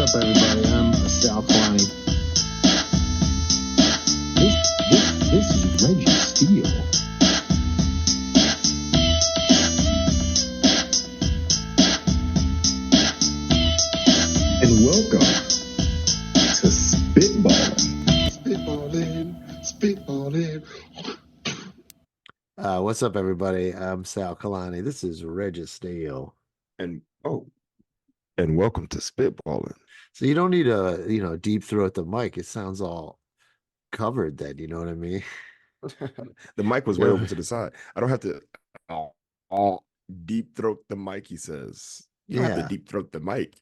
up, everybody? I'm Sal Kalani. This is Reggie Steele. And welcome to Spitballin. Spitballin. What's up, everybody? I'm Sal Kalani. This is Reggie Steele. And welcome to Spitballin. So you don't need to, deep throat the mic. It sounds all covered then, you know what I mean? The mic was way over to the side. I don't have to all deep throat the mic, he says. You don't have to deep throat the mic.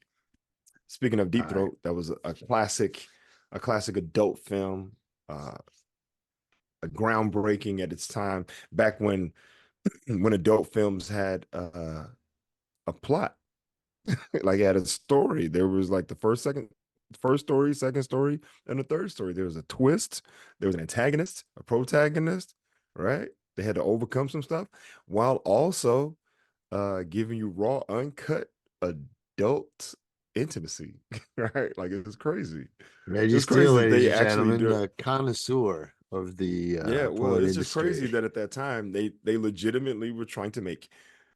Speaking of deep throat, that was a classic adult film, a groundbreaking at its time, back when adult films had a plot. Like it had a story. There was like the first story, second story, and the third story. There was a twist, there was an antagonist, a protagonist, right? They had to overcome some stuff while also giving you raw, uncut adult intimacy, right? Like it was crazy. Reggie Steele, ladies and gentlemen, the connoisseur of the well, it's just industry. crazy that at that time they legitimately were trying to make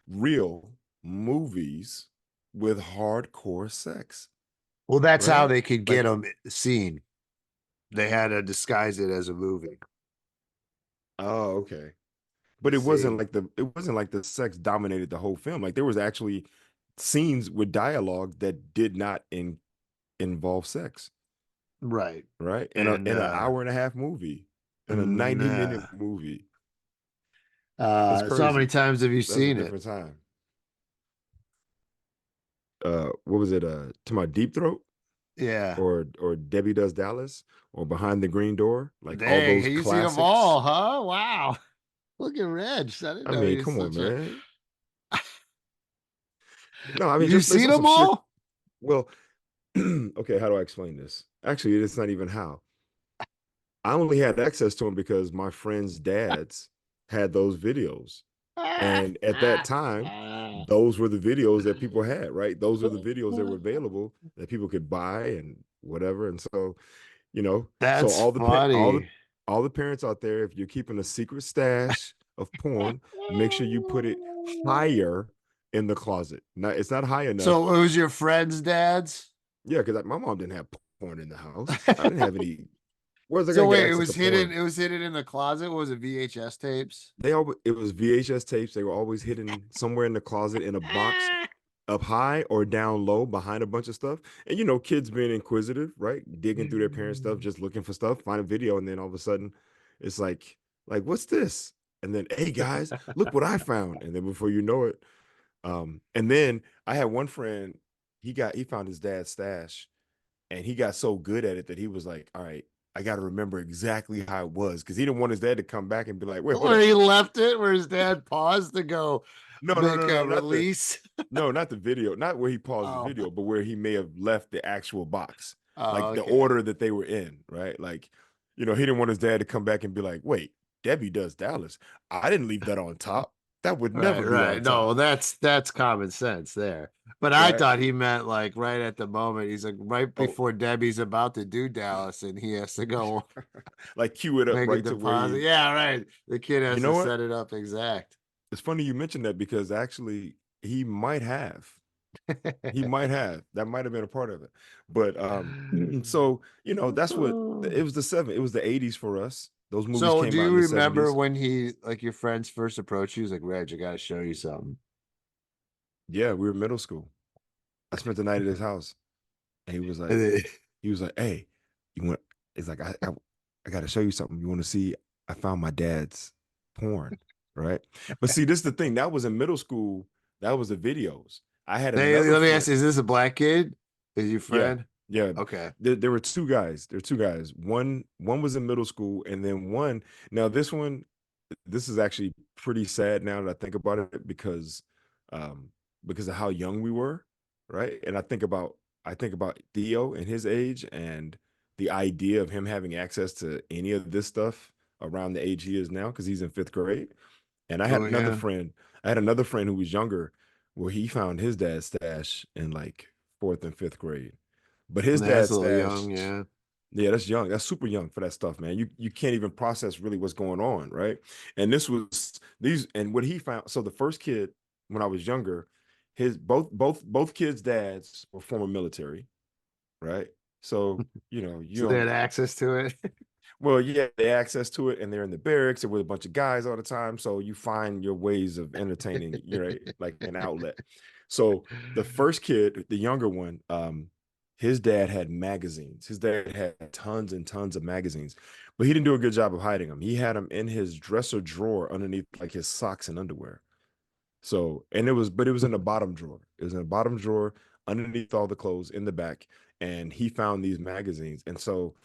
real movies with hardcore sex. Well, that's how they could get them seen. They had to disguise it as a movie. Oh, okay. But it wasn't like the sex dominated the whole film. Like there was actually scenes with dialogue that did not involve sex. Right. In an hour and a half movie, in a 90-minute movie. So how many times have you seen it? Different time. What was it? To My Deep Throat? Yeah. Or Debbie Does Dallas, or Behind the Green Door. Like Dang, all those you classics. seen them all, huh? Wow. Look at Reg. I mean, come on, man. No, I mean, you seen them all? Well, okay, how do I explain this? Actually, it's not even how. I only had access to them because my friends' dads had those videos. And at that time, those were the videos that people had, right? Those were the videos that were available that people could buy and whatever. And so, That's so funny. all the parents out there, if you're keeping a secret stash of porn, make sure you put it higher in the closet. It's not high enough. So it was your friends' dads? Yeah, because my mom didn't have porn in the house. I didn't have any. Where's So wait, it was hidden. It was hidden in the closet. What was it, VHS tapes? It was VHS tapes. They were always hidden somewhere in the closet in a box, up high or down low behind a bunch of stuff. And kids being inquisitive, right? Digging through their parents' stuff, just looking for stuff, find a video, and then all of a sudden it's like what's this? And then, hey guys, look what I found. And then before you know it, and then I had one friend, he found his dad's stash, and he got so good at it that he was like, all right, I got to remember exactly how it was, because he didn't want his dad to come back and be like, wait, where he left it, where his dad paused to go no, release. Not the video, not where he paused the video, but where he may have left the actual box, the order that they were in, right? Like, he didn't want his dad to come back and be like, wait, Debbie Does Dallas. I didn't leave that on top. That would never be on top. No, that's common sense there. But I thought he meant like right at the moment. He's like right before Debbie's about to do Dallas, and he has to go like cue it up right to where the kid has to set it up exact. It's funny you mentioned that, because actually he might have. He might have. That might have been a part of it. But so that's what it was. It was the 80s for us. Those movies came out in the 70s. So do you remember when your friends first approached you? He was like, Reg, I gotta show you something. Yeah, we were in middle school. I spent the night at his house, and he was like, hey, you want? It's like, I gotta show you something. You want to see? I found my dad's porn, right? But see, this is the thing. That was in middle school. That was the videos. I had. Let me ask: is this a black kid? Is your friend? Yeah. Okay. There were two guys. One was in middle school, and then one. Now this is actually pretty sad now that I think about it, because of how young we were, right? And I think about Theo and his age, and the idea of him having access to any of this stuff around the age he is now, because he's in 5th grade. And I had another friend. I had another friend who was younger, where he found his dad's stash in like 4th and 5th grade. But his That's dad a little young, stashed. yeah. Yeah, that's young. That's super young for that stuff, man. You can't even process really what's going on, right? And this was these and what he found. So the first kid, when I was younger, his both kids' dads were former military, right? So you So they had don't. access to it. Well, yeah, they access to it, and they're in the barracks and with a bunch of guys all the time. So you find your ways of entertaining, like an outlet. So the first kid, the younger one, his dad had magazines. His dad had tons and tons of magazines, but he didn't do a good job of hiding them. He had them in his dresser drawer underneath like his socks and underwear. So, but it was in the bottom drawer. It was in the bottom drawer underneath all the clothes in the back, and he found these magazines, and so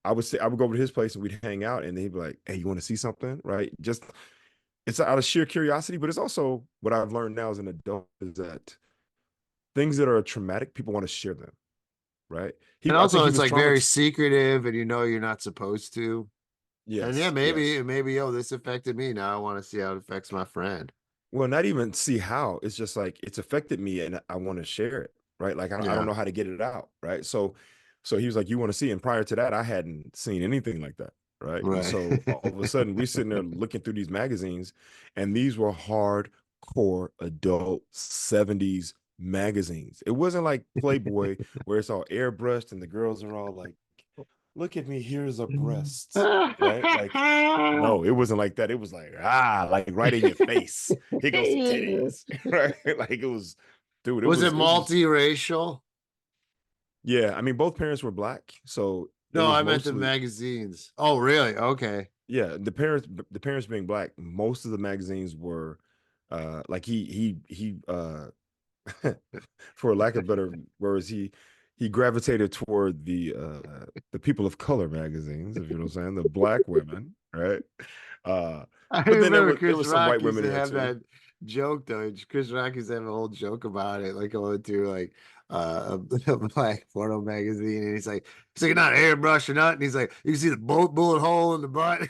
I would go over to his place and we'd hang out, and he'd be like, "Hey, you want to see something?" Right? Just it's out of sheer curiosity, but it's also what I've learned now as an adult is that things that are traumatic, people want to share them. Right? And I think also he it's was like very traumatized. secretive and you're not supposed to. And yeah, Yes, yes. maybe, oh, this affected me. Now I want to see how it affects my friend. Well, not even see how. It's just like it's affected me, and I want to share it. Right? Like I don't Yeah. know how to get it out. Right? So he was like, "You want to see?" And prior to that, I hadn't seen anything like that. Right. And Right. so all of a sudden we're sitting there looking through these magazines, and these were hardcore adult 70s magazines. It wasn't like Playboy where it's all airbrushed and the girls are all like, look at me, here's a breast. Right? Like, no, it wasn't like that. It was like right in your face. Here goes some titties. Right? Like it was, dude, Was it it was multiracial? yeah. I mean, both parents were black, so it No, was I meant the mostly magazines. Oh, really? Okay. yeah, the parents being black, most of the magazines were like he for lack of better words, he gravitated toward the people of color magazines, if you know what I'm saying, the black women, right? I But then remember there Chris was some Rock white used women to in there have too. that joke though. Chris Rock used to have a whole joke about it, like going through like a black porno magazine, and he's like not airbrush or nothing. And he's like, you can see the bullet hole in the butt.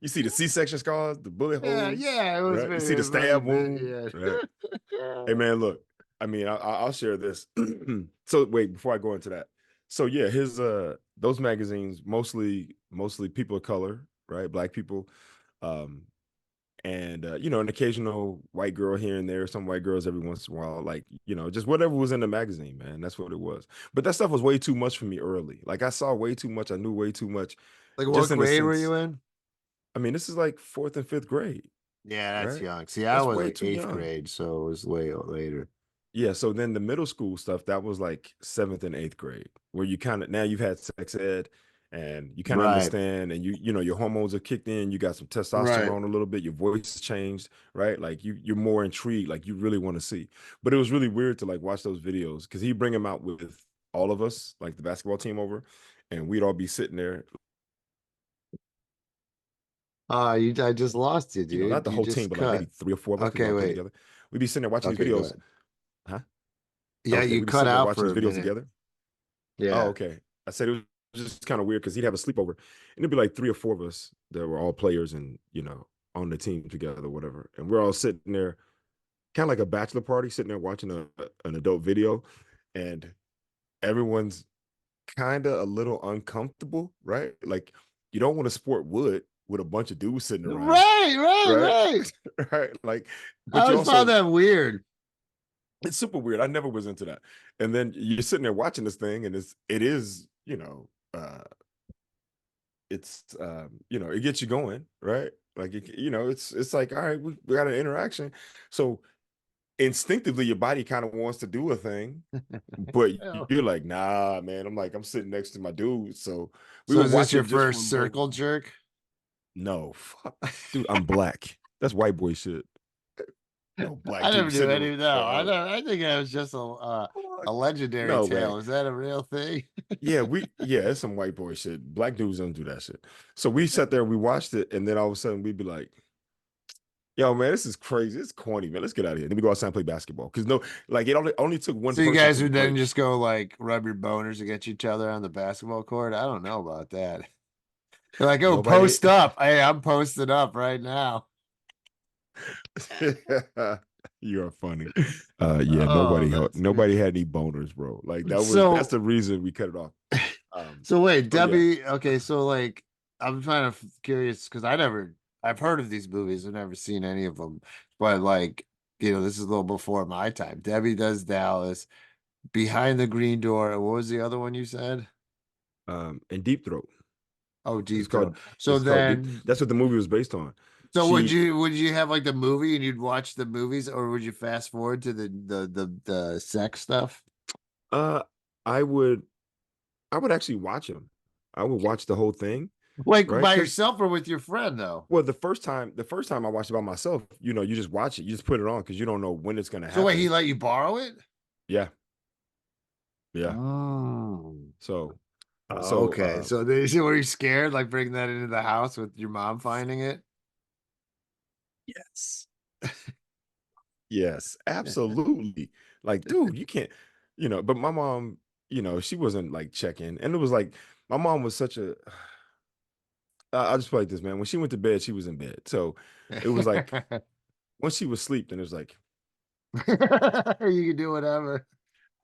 You see the C-section scars, the bullet Yeah, holes, yeah, it was right? You see the very funny stab bit. wound, right? Yeah. Hey man, look. I mean, I'll share this. So wait, before I go into that. So yeah, his those magazines mostly people of color, right? Black people, um, and an occasional white girl here and there, some white girls every once in a while, like just whatever was in the magazine, man. That's what it was. But that stuff was way too much for me early. Like I saw way too much, I knew way too much, Like what just in a grade were you sense. in? I mean, this is like fourth and fifth grade, Yeah, that's right? young. See, I That's was way like too eighth young. grade, so it was way later. Yeah, so then the middle school stuff, that was like seventh and eighth grade, where you kind of now you've had sex ed and you kind of Right. understand, and your hormones are kicked in, you got some Right. testosterone a little bit, your voice has changed, right? Like you're more intrigued, like you really want to see. But it was really weird to like watch those videos because he'd bring them out with all of us, like the basketball team over, and we'd all be sitting there, I just lost you, not dude. the You whole team, just but like maybe cut. 3 or 4 of us because we Okay, all came wait. together. We'd be sitting there watching these Okay, go videos. ahead. Huh? Yeah, Okay, you we'd be cut sitting there out watching for these a videos minute. together. Oh, Yeah. okay. I said it was just kind of weird because he'd have a sleepover, and it'd be like 3 or 4 of us that were all players and on the team together, whatever. And we're all sitting there, kind of like a bachelor party, sitting there watching an adult video, and everyone's kind of a little uncomfortable, right? Like you don't want to sport wood with a bunch of dudes sitting around, Right, right, right? right. Right? Like, I but you always found also that weird. it's super weird. I never was into that. And then you're sitting there watching this thing, and it is it gets you going, right? Like it's like, all right, we got an interaction. So instinctively your body kind of wants to do a thing, but Oh. you're like, nah, man. I'm sitting next to my dude. So we So would is this watch your it just first from like, circle jerk? no, fuck, dude, I'm black. That's white boy shit. No black I never dude knew sitting any. No, I around. don't. I think that was just Fuck. a legendary No, man. tale. Is that a real thing? Yeah, it's some white boy shit. Black dudes don't do that shit. So we sat there, we watched it, and then all of a sudden we'd be like, yo, man, this is crazy. It's corny, man. Let's get out of here. Then we go outside and play basketball. Because no, like it only took one So you person guys to would play. then just go like rub your boners against each other on the basketball court? I don't know about that. They're like, oh, Nobody post up. Hey, I'm posted up right now. You are funny. Oh, that's Nobody great. had any boners, bro. Like that's So, the reason we cut it off. so wait, So yeah. Debbie. Okay, so like, I'm kind of curious because I've heard of these movies. I've never seen any of them, but like, this is a little before my time. Debbie Does Dallas, Behind the Green Door, and what was the other one you said? And Deep Throat. Oh, It's Deep Throat. called So Deep. then, That's what the movie was based on. so She would you have like the movie and you'd watch the movies, or would you fast forward to the sex stuff? uh I would actually watch them. I would watch the whole thing, Like right? by Because yourself or with your friend though? well, the first time I watched it by myself, you just watch it, you just put it on because you don't know when it's gonna So wait, he happen. let you borrow it? Yeah, yeah. Oh. So, Oh, so okay. So were you scared, like bringing that into the house with your mom finding it? yes, yes, absolutely. Like, dude, you can't, But my mom, she wasn't like checking, and it was like my mom was such a. I'll just play like this, man. When she went to bed, she was in bed. So it was like once she was asleep, then it was like, You can do whatever.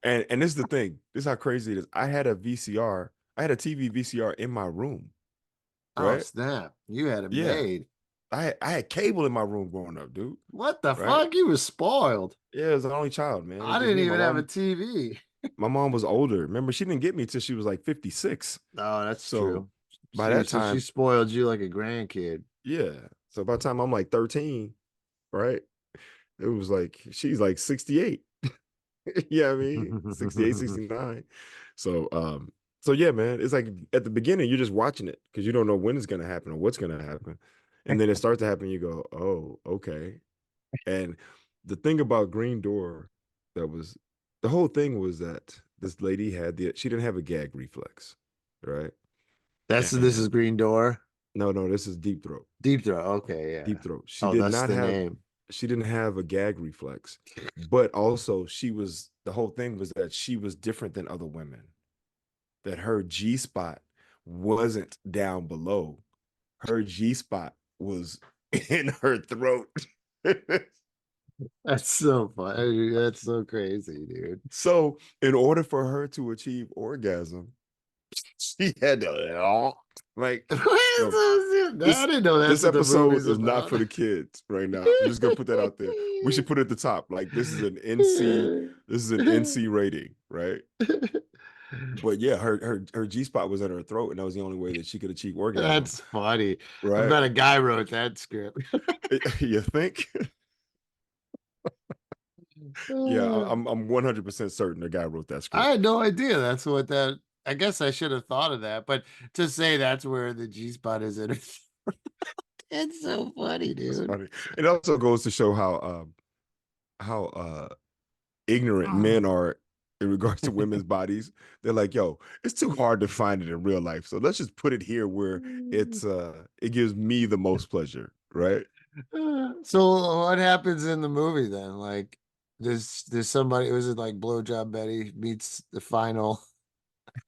and this is the thing. This is how crazy it is. I had a VCR. I had a TV VCR in my room, Oh, right? snap. You had it Yeah. made. I had cable in my room growing up, dude. What the Right? fuck? You was spoiled. Yeah, I was the only child, man. It was I just didn't me. even have a TV. My mom was older. Remember, she didn't get me till she was like 56. Oh, that's So true. by that So she time, spoiled you like a grandkid. yeah. So by the time I'm like 13, right? It was like she's like 68. Yeah, I mean, 68, 69. So so yeah, man. It's like at the beginning, you're just watching it because you don't know when it's gonna happen or what's gonna happen. And then it starts to happen, you go, oh, okay. And the thing about Green Door, that was the whole thing was that this lady she didn't have a gag reflex, right? This is And Green Door. no, this is Deep Throat. Deep Throat. Okay, yeah. Deep Throat. Oh, that's the name. She didn't have a gag reflex, but also the whole thing was that she was different than other women. That her G spot wasn't down below. Her G spot was in her throat. That's so funny. That's so crazy, dude. So, in order for her to achieve orgasm, she had to like yo, I this didn't know that's this what the episode movie's is not about. for the kids right now. I'm just gonna put that out there. We should put it at the top. Like this is an NC rating, right? But yeah, her G spot was at her throat, and that was the only way that she could achieve orgasm, That's funny. I right? bet a guy wrote that script. You think? Yeah, I'm 100% certain the guy wrote that I script. had no idea that's what that. I guess I should have thought of that, but to say that's where the G spot is in it. It's so funny, That's dude. funny. It also goes to show how ignorant men are in regards to women's bodies. They're like, yo, it's too hard to find it in real life. So let's just put it here where it gives me the most pleasure, right? So what happens in the movie then? Like, there's somebody. Was it like Blowjob Betty meets the final?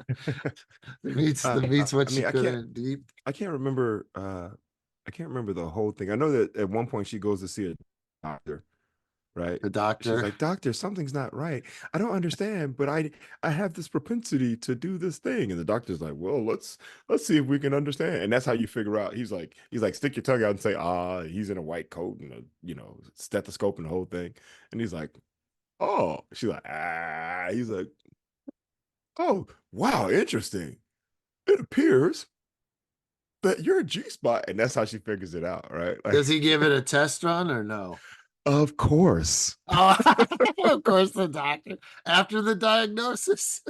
The meets what I she mean, couldn't deep. I can't remember I can't remember the whole thing. I know that at one point she goes to see a doctor, right? The She's doctor. like, "Doctor, something's not right. I don't understand, but I have this propensity to do this thing." And the doctor's like, "Well, let's see if we can understand." And that's how you figure out. He's like, "Stick your tongue out and say, ah." He's in a white coat and a stethoscope and the whole thing. And he's like, "Oh." She's like, "Ah." He's like, "Oh, wow, interesting. It appears that you're a G spot," and that's how she figures it out, right? Does Like, he give it a test run or no? of course. Oh, of course, the doctor after the diagnosis.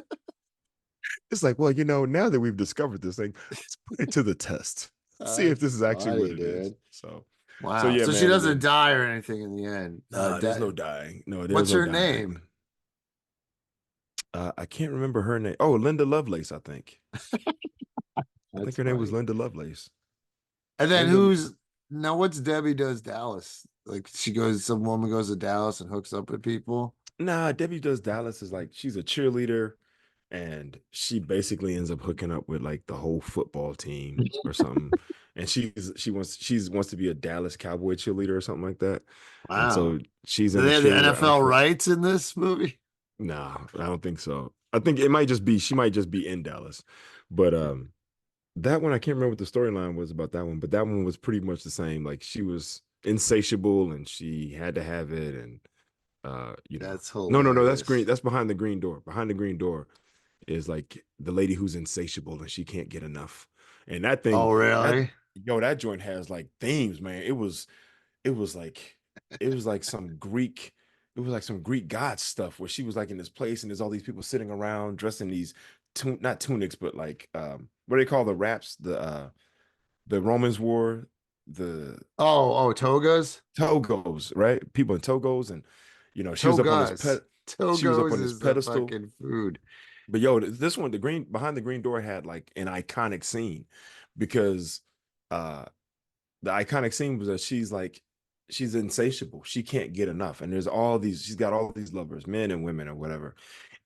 It's like, well, now that we've discovered this thing, let's put it to the test. See if That's this is actually what funny, it is. dude. So Wow. yeah, So she man. And doesn't then, die or anything in the end. nah, there's no dying. No, there's What's no her dying. name? I can't remember her name. Oh, Linda Lovelace, I think. I think That's her name was funny. Linda Lovelace. And then Linda. what's Debbie Does Dallas? Like some woman goes to Dallas and hooks up with people. Nah, Debbie Does Dallas is like she's a cheerleader, and she basically ends up hooking up with like the whole football team or something. and she wants to be a Dallas Cowboy cheerleader or something like that. And Wow. so she's Do in a they have the cheerleader NFL outfit. rights in this movie? Nah, I don't think so. I think it might just be she might just be in Dallas. But that one I can't remember what the storyline was about that one, but that one was pretty much the same. Like she was insatiable and she had to have it and That's no, that's hilarious. green. That's behind the green door. Behind the green door is like the lady who's insatiable and she can't get enough. And that thing, Oh, that really? that joint has like themes, man. It was like it was like some Greek, it was like some Greek god stuff where she was like in this place and there's all these people sitting around dressed in these not tunics, but like what do they call the wraps? The Romans wore the Oh, togas? togos, right? People in togos, and she was up on this Togas. she was up Togos on this is the pedestal. fucking food. But yo, this one, the green behind the green door had like an iconic scene because uh the iconic scene was that she's insatiable. She can't get enough. And she's got all these lovers, men and women or whatever.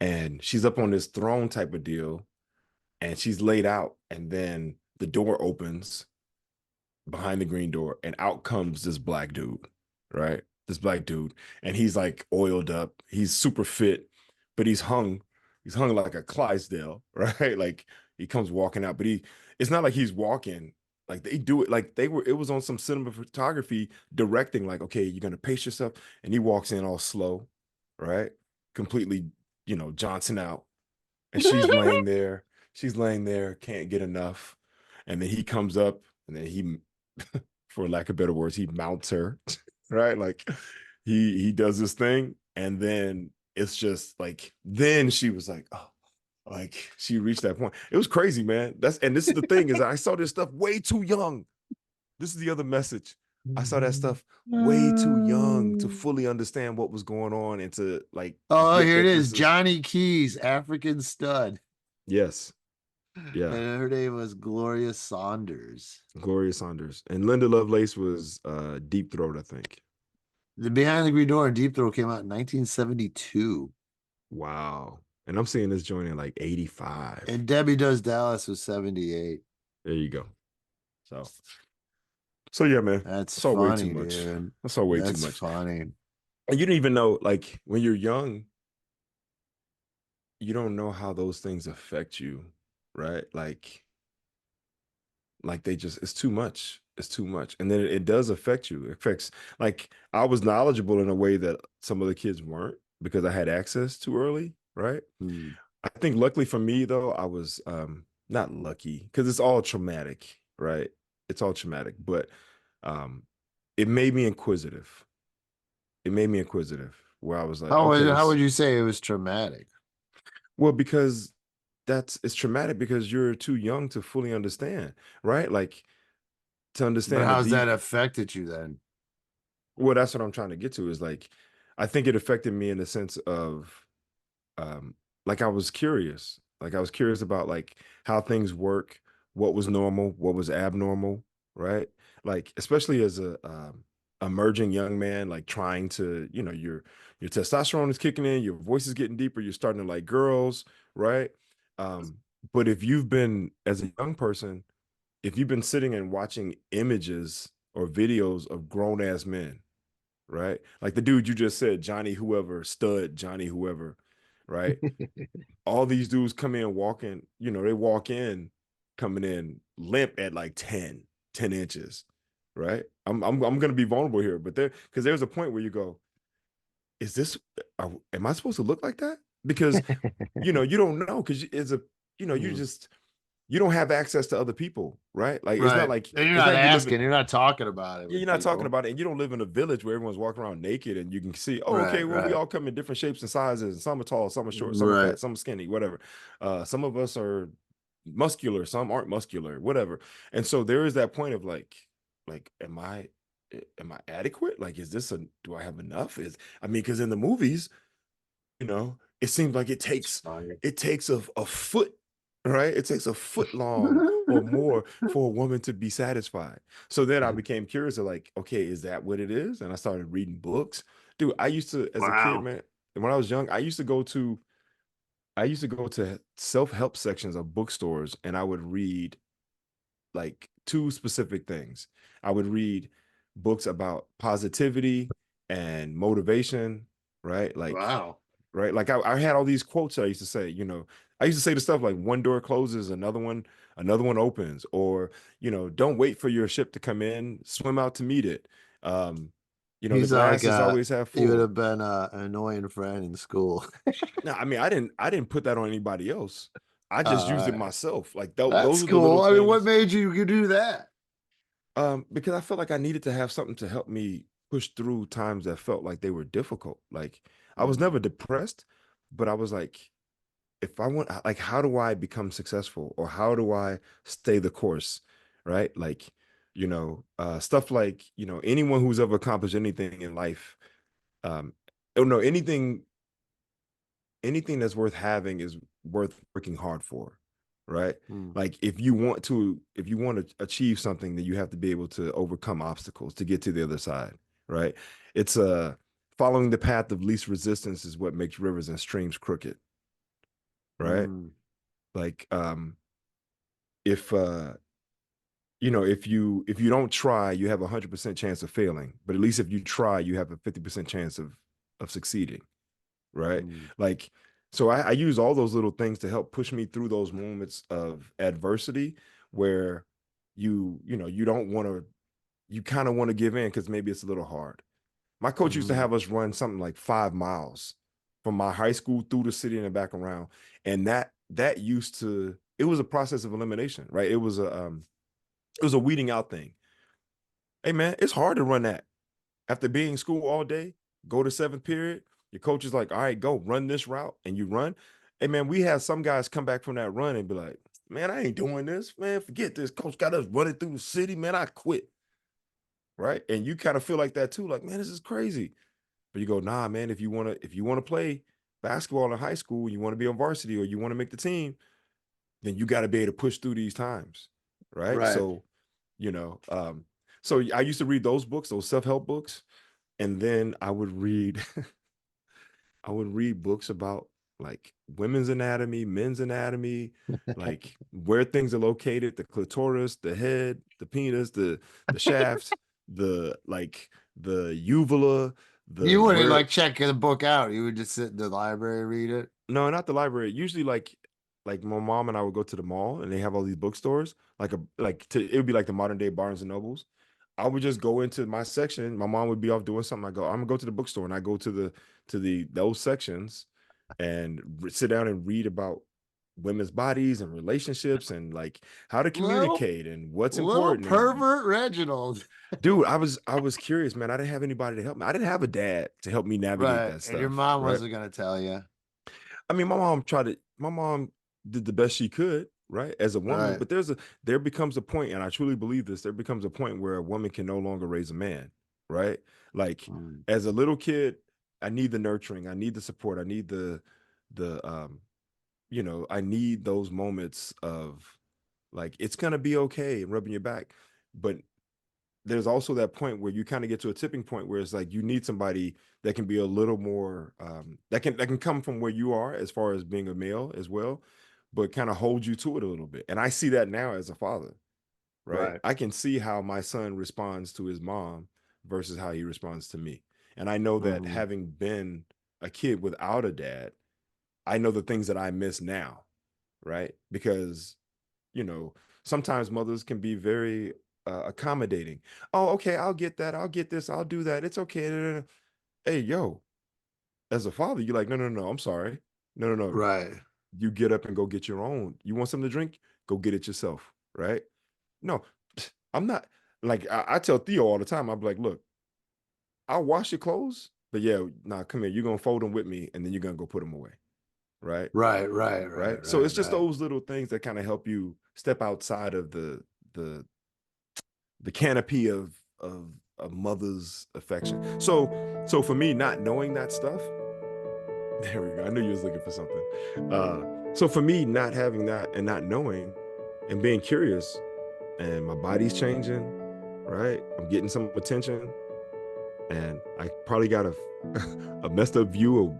And she's up on this throne type of deal and she's laid out. And then the door opens behind the green door and out comes this black dude, right? This black dude. And he's like oiled up. He's super fit, but he's hung like a Clydesdale, right? Like he comes walking out, but it's not like he's walking. Like they do it like it was on some cinematography directing, like, okay, you're gonna pace yourself. And he walks in all slow, right? Completely, Johnson out. And she's laying there, can't get enough. And then he comes up and then for lack of better words, he mounts her, right? Like he does this thing, and then it's just like then she was like, oh, like she reached that point. It was crazy, man. This is the thing is I saw this stuff way too young. This is the other message. I saw that stuff way too young to fully understand what was going on and to like Oh, get here it that is. this is Johnny Keys, African stud. yes, And yeah. her name was Gloria Saunders. Gloria Saunders. And Linda Lovelace was Deep Throat, I think. The Behind the Green Door and Deep Throat came out in 1972. Wow. And I'm seeing this joint in like 85. And Debbie Does Dallas was 78. There you go. So yeah, man. That's I saw way too funny, much. dude. I saw way too That's much. funny. And you didn't even know, like, when you're young, you don't know how those things affect you, right? Like they just it's too much. It's too much. And then it does affect you. It affects like I was knowledgeable in a way that some of the kids weren't because I had access too early, right? Hmm. I think luckily for me though, I was not lucky because it's all traumatic, right? It's all traumatic, but um it made me inquisitive. It made me inquisitive where I was like, okay, How would you say it was traumatic? well, because it's traumatic because you're too young to fully understand, right? Like to But understand that how's these that affected you then? well, that's what I'm trying to get to is like I think it affected me in the sense of um like I was curious. Like I was curious about like how things work, what was normal, what was abnormal, right? Like especially as a emerging young man, like trying to, your testosterone is kicking in, your voice is getting deeper, you're starting to like girls, right? Um, but if you've been as a young person, if you've been sitting and watching images or videos of grown ass men, right? Like the dude you just said, Johnny whoever, stud Johnny whoever, right? All these dudes come in walking, they walk in coming in limp at like 10 inches, right? I'm gonna be vulnerable here, but because there's a point where you go, is this am I supposed to look like that? Because you don't know because it's a you Hmm. just you don't have access to other people, right? Like it's not Right. like And you're it's not not you live in asking, you're not talking about it yeah, with you're not talking people. about it, and you don't live in a village where everyone's walking around naked and you can see, oh, okay, Right, well, we right. all come in different shapes and sizes, and some are tall, some are short, some are Right. fat, some are skinny, whatever. Some of us are muscular, some aren't muscular, whatever. And so there is that point of like, am I adequate? Like, do I have enough? I mean, because in the movies, it seems like It's funny. it takes a foot, right? It takes a foot long or more for a woman to be satisfied. So then I became curious of like, okay, is that what it is? And I started reading books. Dude, I used to, as a kid, Wow. man, when I was young, I used to go to self-help sections of bookstores and I would read like two specific things. I would read books about positivity and motivation, right? Wow. Right. Like I had all these quotes I used to say, I used to say the stuff like one door closes, another one opens, or, don't wait for your ship to come in, swim out to meet it. The He's glass like is always half he would full. have been an annoying friend in school. No, I mean, I didn't put that on anybody else. I just All used it right. myself. Like That's those are the little cool. I mean, what things. made you do that? Because I felt like I needed to have something to help me push through times that felt like they were difficult. Like I was Mm, never depressed, but I was like, if I want, like, how do I become successful, or how do I stay the course, right? Like, stuff like, anyone who's ever accomplished anything in life, oh no, anything that's worth having is worth working hard for, right? mm, Like if you want to achieve something, then you have to be able to overcome obstacles to get to the other side, right? It's following the path of least resistance is what makes rivers and streams crooked, right? mm, Like if if you don't try, you have 100% chance of failing, but at least if you try, you have a 50% chance of succeeding, right? mm. Like, so I use all those little things to help push me through those moments of adversity where you don't want to, you kind of want to give in because maybe it's a little hard. My coach used to Mhm. have us run something like 5 miles from my high school through the city and back around, and that used to, it was a process of elimination, right? It was a weeding out thing. Hey man, it's hard to run that after being in school all day, go to seventh period, your coach is like, all right, go run this route, and you run. Hey man, we had some guys come back from that run and be like, man, I ain't doing this, man. Forget this. Coach got us running through the city, man. I quit. Right. And you kind of feel like that too. Like, man, this is crazy. But you go, nah, man, if you want to play basketball in high school, you want to be on varsity or you want to make the team, then you got to be able to push through these times. Right. Right. So, you know, um, so I used to read those books, those self-help books, and then I would read I would read books about like women's anatomy, men's anatomy, like where things are located, the clitoris, the head, the penis, the shaft, the like the uvula, You the wouldn't where like check the book out. You would just sit in the library and read it. no, not the library. Usually like my mom and I would go to the mall and they have all these bookstores, it would be like the modern day Barnes and Nobles. I would just go into my section. My mom would be off doing something. I go, I'm gonna go to the bookstore, and I go to the those sections and sit down and read about women's bodies and relationships and like how to Little communicate and what's little important. And pervert Reginald. dude, I was curious, man. I didn't have anybody to help me. I didn't have a dad to help me navigate Right. that And your stuff, mom right? wasn't gonna tell you. I mean, my mom did the best she could, right, as a woman, Right. but there becomes a point, and I truly believe this, there becomes a point where a woman can no longer raise a man, right? Like Mm. as a little kid, I need the nurturing, I need the support, I need the I need those moments of like it's gonna be okay and rubbing your back. But there's also that point where you kind of get to a tipping point where it's like you need somebody that can be a little more that can come from where you are as far as being a male as well, but kind of hold you to it a little bit. And I see that now as a father, right? Right. I can see how my son responds to his mom versus how he responds to me. And I know that Hmm. having been a kid without a dad, I know the things that I miss now, right? Because you know, sometimes mothers can be very accommodating. Oh, okay, I'll get that. I'll get this. I'll do that. It's okay. Da, da, da. Hey, yo, as a father, you're like, no, no, no, I'm sorry. No, no, no. Right. You get up and go get your own. You want something to drink? Go get it yourself. Right? No, I'm not like I tell Theo all the time. I'm like, look, I'll wash your clothes, but yeah, nah, come here. You're gonna fold them with me, and then you're gonna go put them away. Right? Right. Right. Right? Right. So Right. it's just Right. those little things that kind of help you step outside of the the canopy of a mother's affection. So for me, not knowing that stuff, there we go. I knew you was looking for something. So for me, not having that and not knowing and being curious, and my body's changing, right? I'm getting some attention, and I probably got a a messed up view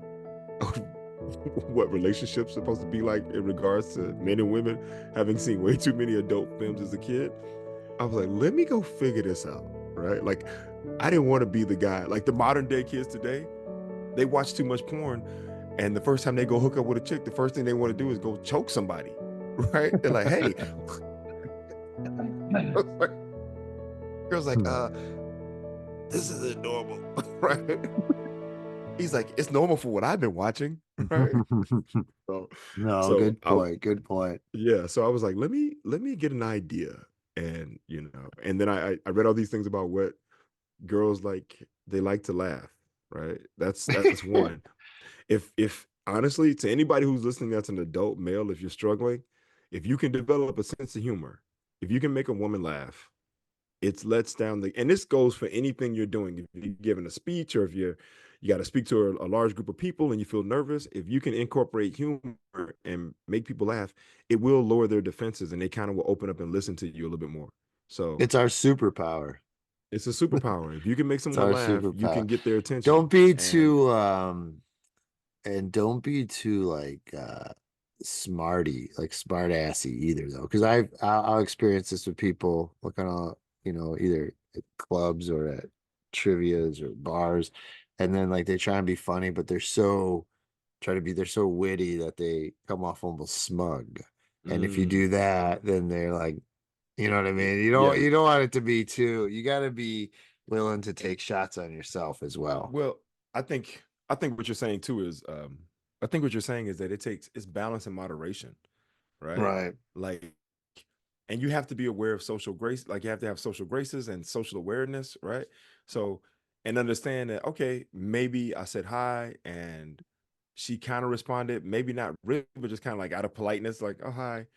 of what relationships supposed to be like in regards to men and women, having seen way too many adult films as a kid. I was like, let me go figure this out, right? Like, I didn't want to be the guy. Like the modern day kids today, they watch too much porn, and the first time they go hook up with a chick, the first thing they want to do is go choke somebody, right? They're like, hey, girl's like, this isn't normal, right? He's like, it's normal for what I've been watching, right? So, No, good point. Good point. yeah. So I was like, let me get an idea, and and then I read all these things about what girls like. They like to laugh, right? That's one. If honestly, to anybody who's listening that's an adult male, if you're struggling, if you can develop a sense of humor, if you can make a woman laugh, it lets down and this goes for anything you're doing. If you're giving a speech, or if you got to speak to a large group of people and you feel nervous, if you can incorporate humor and make people laugh, it will lower their defenses, and they kind of will open up and listen to you a little bit more. So It's our superpower. it's a superpower. If you can make It's someone our laugh, you superpower. can get their attention. Don't be too and don't be too like smarty, like smart assy either though. Because I'll experience this with people looking on, either at clubs or at trivias or bars, and then like they try and be funny, but they're so witty that they come off almost smug. And if you do that, then they're like, you know what I mean? You don't want it to be too, you gotta be willing to take shots on yourself as well. Well, I think what you're saying too is I think what you're saying is that it's balance and moderation, right? Right. Like, and you have to be aware of social grace. Like, you have to have social graces and social awareness, right? So, and understand that, okay, maybe I said hi and she kind of responded, maybe not really, but just kind of like out of politeness, like, oh, hi.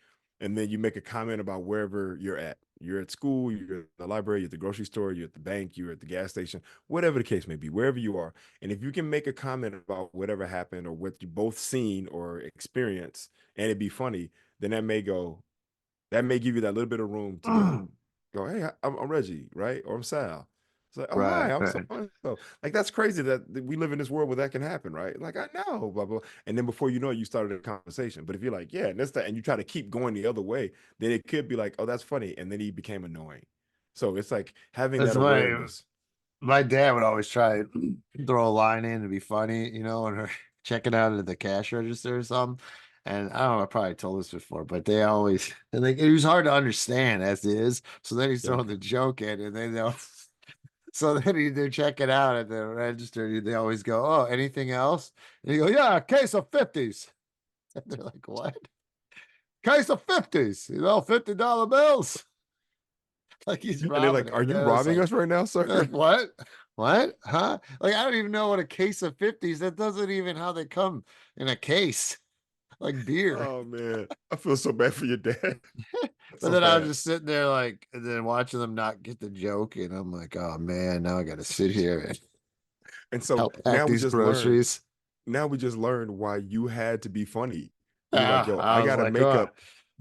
And then you make a comment about wherever you're at. You're at school, you're at the library, you're at the grocery store, you're at the bank, you're at the gas station, whatever the case may be, wherever you are. And if you can make a comment about whatever happened or what you both seen or experienced, and it be funny, then that may give you that little bit of room to go, hey, I'm Reggie, right? Or I'm Sal. It's like, oh, Right, hi, I'm right. so. Like, that's crazy that we live in this world where that can happen, right? Like, I know, blah, blah. And then before you know it, you started a conversation. But if you're like, yeah, and that's that, and you try to keep going the other way, then it could be like, oh, that's funny. And then he became annoying. So it's like having That's that funny. awareness. My dad would always try to throw a line in to be funny, and her checking out at the cash register or something. And I don't know, I probably told this before, but they always, and like it was hard to understand as is. So then he's Yeah. throwing the joke in, and then so then they're checking out at the register. They always go, "Oh, anything else?" And you go, "Yeah, a case of 50s." And they're like, "What? Case of 50s? $50 bills?" Like he's And they're robbing like, it. are And you then it's robbing like, us right now, sir? like, what? What? Huh? Like, I don't even know what a case of 50s. That doesn't even how they come in a case, like beer. Oh, man. I feel so bad for your dad. But So then I was bad. just sitting there, like, and then watching them not get the joke, and I'm like, oh man, now I got to sit here and And so help pack these groceries. now we just learned why you had to be funny. You're like, Yeah, yo, I I was gotta like, make oh, up,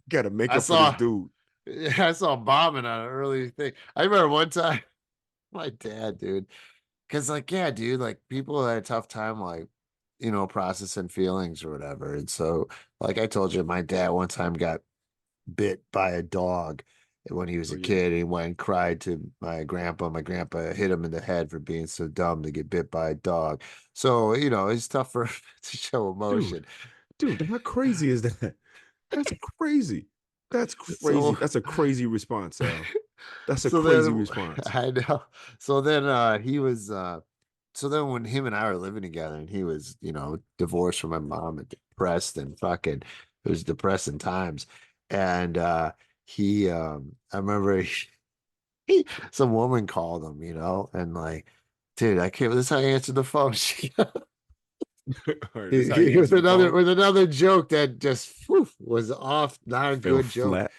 gotta make I up for this saw, dude. yeah, I saw bombing on an early thing. I remember one time, my dad, dude. Because, like, yeah, dude, like people had a tough time, like, processing feelings or whatever. And so, like I told you, my dad one time got bit by a dog when he was Oh a yeah. kid. He went and cried to my grandpa. My grandpa hit him in the head for being so dumb to get bit by a dog. So, it's tough for to show Dude, emotion. how crazy is that? That's crazy. That's crazy. So, That's a crazy response, Sal. That's a so crazy then response. I know. So then he was so then when him and I were living together and he was, divorced from my mom and depressed and fucking it was depressing times. And he I remember some woman called him, and like, dude, I can't this is how he answered the phone. All right, this is how you With answer the phone. another joke that just was off, not a Fell good joke. flat.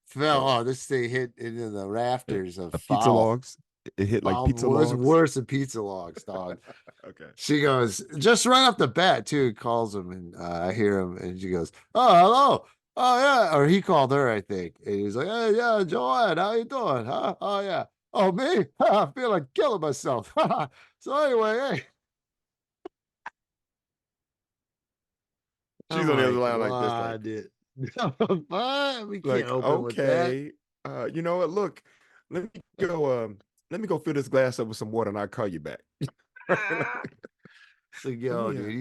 Fell, Oh, oh, this thing hit into the rafters of pizza foul. logs. It hit like Oh, pizza was logs. worse than pizza logs, dog. Okay. She goes, just right off the bat, too, calls him, and I hear him, and she goes, "Oh, hello. Oh, yeah." Or he called her, I think. And he's like, "Hey, yeah, Joanne, how you doing? Huh? Oh, yeah. Oh, me? I feel like killing myself." So anyway, hey. She's I'm on the other like, line like this, what? What? We can't like, open with that. okay, you know what? Look, let me go. Let me go fill this glass up with some water, and I'll call you back. It's like, let yo, me dude,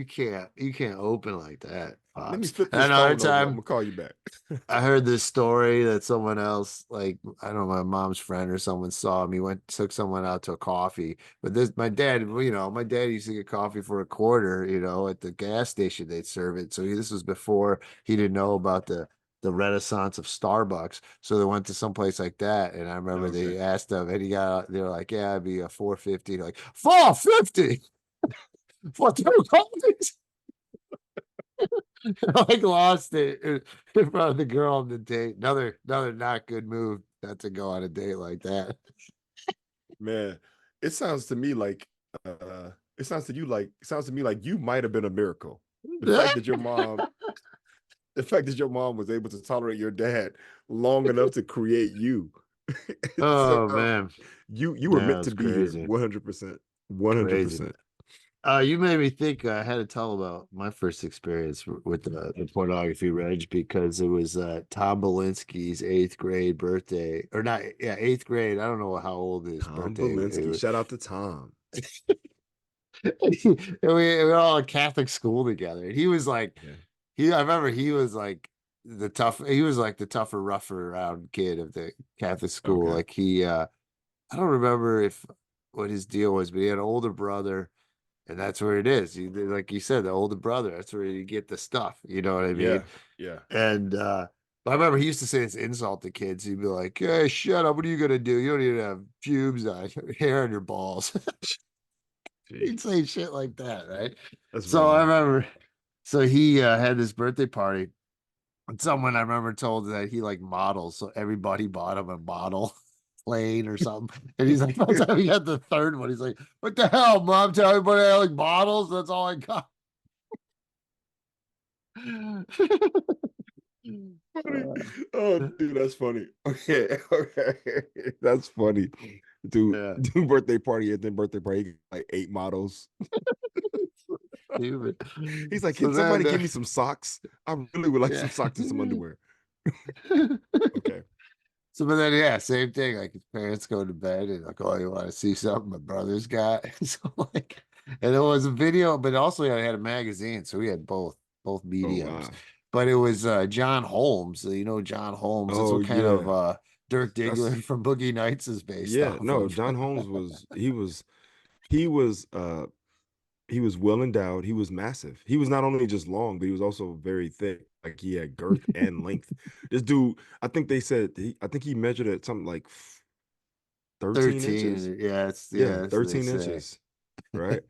you can't open like that, let me pops. flip And this another phone over. I'm time, gonna call you back. I heard this story that someone else, like, I don't know, my mom's friend or someone saw me, took someone out to a coffee. But this, my dad, my dad used to get coffee for a quarter, at the gas station, they'd serve it. So this was before he didn't know about the renaissance of Starbucks. So they went to some place like that. And I remember Okay. they asked him, and they were like, yeah, it'd be a 450. Like, 450 for two coffees. Like lost it in front of the girl on the date. Another not good move not to go on a date like that. Man, it sounds to me like it sounds to me like you might have been a miracle. The fact that your mom was able to tolerate your dad long enough to create you. So Oh man, you were yeah, meant to it's be here crazy, 100%. crazy. 100%. You made me think. I had to tell about my first experience with the pornography, Reg, because it was Tom Belinsky's eighth grade birthday, or not? Yeah, eighth grade. I don't know how old his Tom birthday. Belinsky. Shout out to Tom. We were all in Catholic school together. And he was like, Yeah. I remember he was like he was like the tougher, rougher around kid of the Catholic school. Okay. Like I don't remember what his deal was, but he had an older brother, and that's where it is. Like you said, the older brother, that's where you get the stuff. You know what I mean? Yeah. Yeah. And I remember he used to say this insult to kids. He'd be like, "Hey, shut up! What are you gonna do? You don't even have pubes on hair on your balls." He'd Jeez. say shit like that, right? That's So I wild. remember, so he had this birthday party, and someone I remember told that he like models, so everybody bought him a model plane or something. And he's like, by the time he got the third one, he's like, "What the hell, mom? Tell everybody I like models. That's all I got." Funny. Oh, dude, that's funny. Okay, okay, that's funny. Dude, Yeah, birthday party and then birthday party, like 8 models. stupid. He's like, So can somebody then, give me some socks? I really would like yeah. some socks and some underwear. Okay. So, but then, yeah, same thing. Like his parents go to bed and like, oh, you want to see something my brother's got? So like, and it was a video, but also I had a magazine, so we had both Oh mediums. wow. But it was John Holmes. John Holmes. That's Oh what kind of yeah. Dirk That's Diggler from Boogie Nights is based yeah. off No, of. John Holmes he was he was well endowed. He was massive. He was not only just long, but he was also very thick. Like he had girth and length. This dude, I think he measured at something like 13 inches. 13. Yeah, Yeah, that's what they 13 say. inches. Right.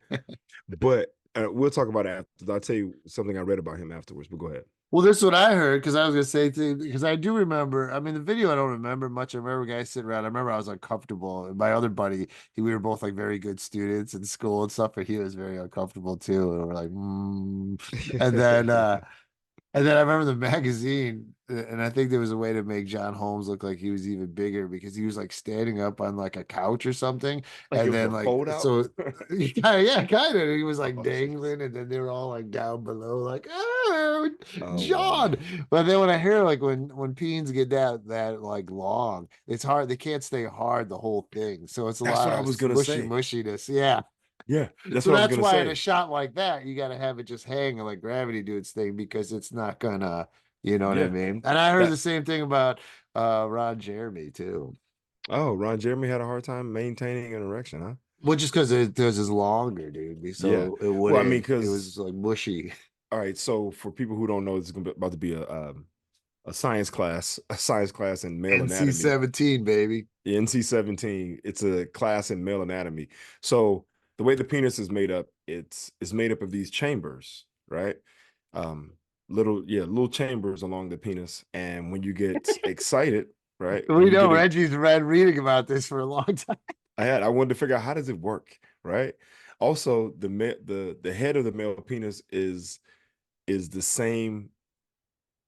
But we'll talk about it after. I'll tell you something I read about him afterwards, but go ahead. Well, this is what I heard because I was gonna say too, because I do remember. I mean, the video I don't remember much. I remember guys sitting around. I remember I was uncomfortable. And my other buddy, we were both like very good students in school and stuff, but he was very uncomfortable too. And we're like, and then and then I remember the magazine, and I think there was a way to make John Holmes look like he was even bigger because he was like standing up on like a couch or something. Like it And was then a like fold out. so yeah, kind of. He was like Oh, jeez. dangling, and then they were all like down below, like, oh, Oh John. wow. But then when I hear like when peens get that like long, it's hard. They can't stay hard the whole thing. So it's a That's lot what I of was gonna say. mushiness. Yeah. Yeah, that's So what I was that's gonna why in a say. shot like that, you got to have it just hang and like gravity do its thing because it's not gonna, you know what I Yeah. mean? And I heard the That same thing about Ron Jeremy too. oh, Ron Jeremy had a hard time maintaining an erection, huh? Well, just because theirs is longer, dude. Yeah. So it Well, I mean, wouldn't, it was because like mushy. all right, so for people who don't know, this is about to be a science class in male NC anatomy. 17, baby. NC-17. It's a class in male anatomy. So the way the penis is made up, it's made up of these chambers, right? Um, little chambers along the penis. And when you get excited, right? When We you know get it, Reggie's read reading about this for a long time. I wanted to figure out how does it work, right? Also, the head of the male penis is the same,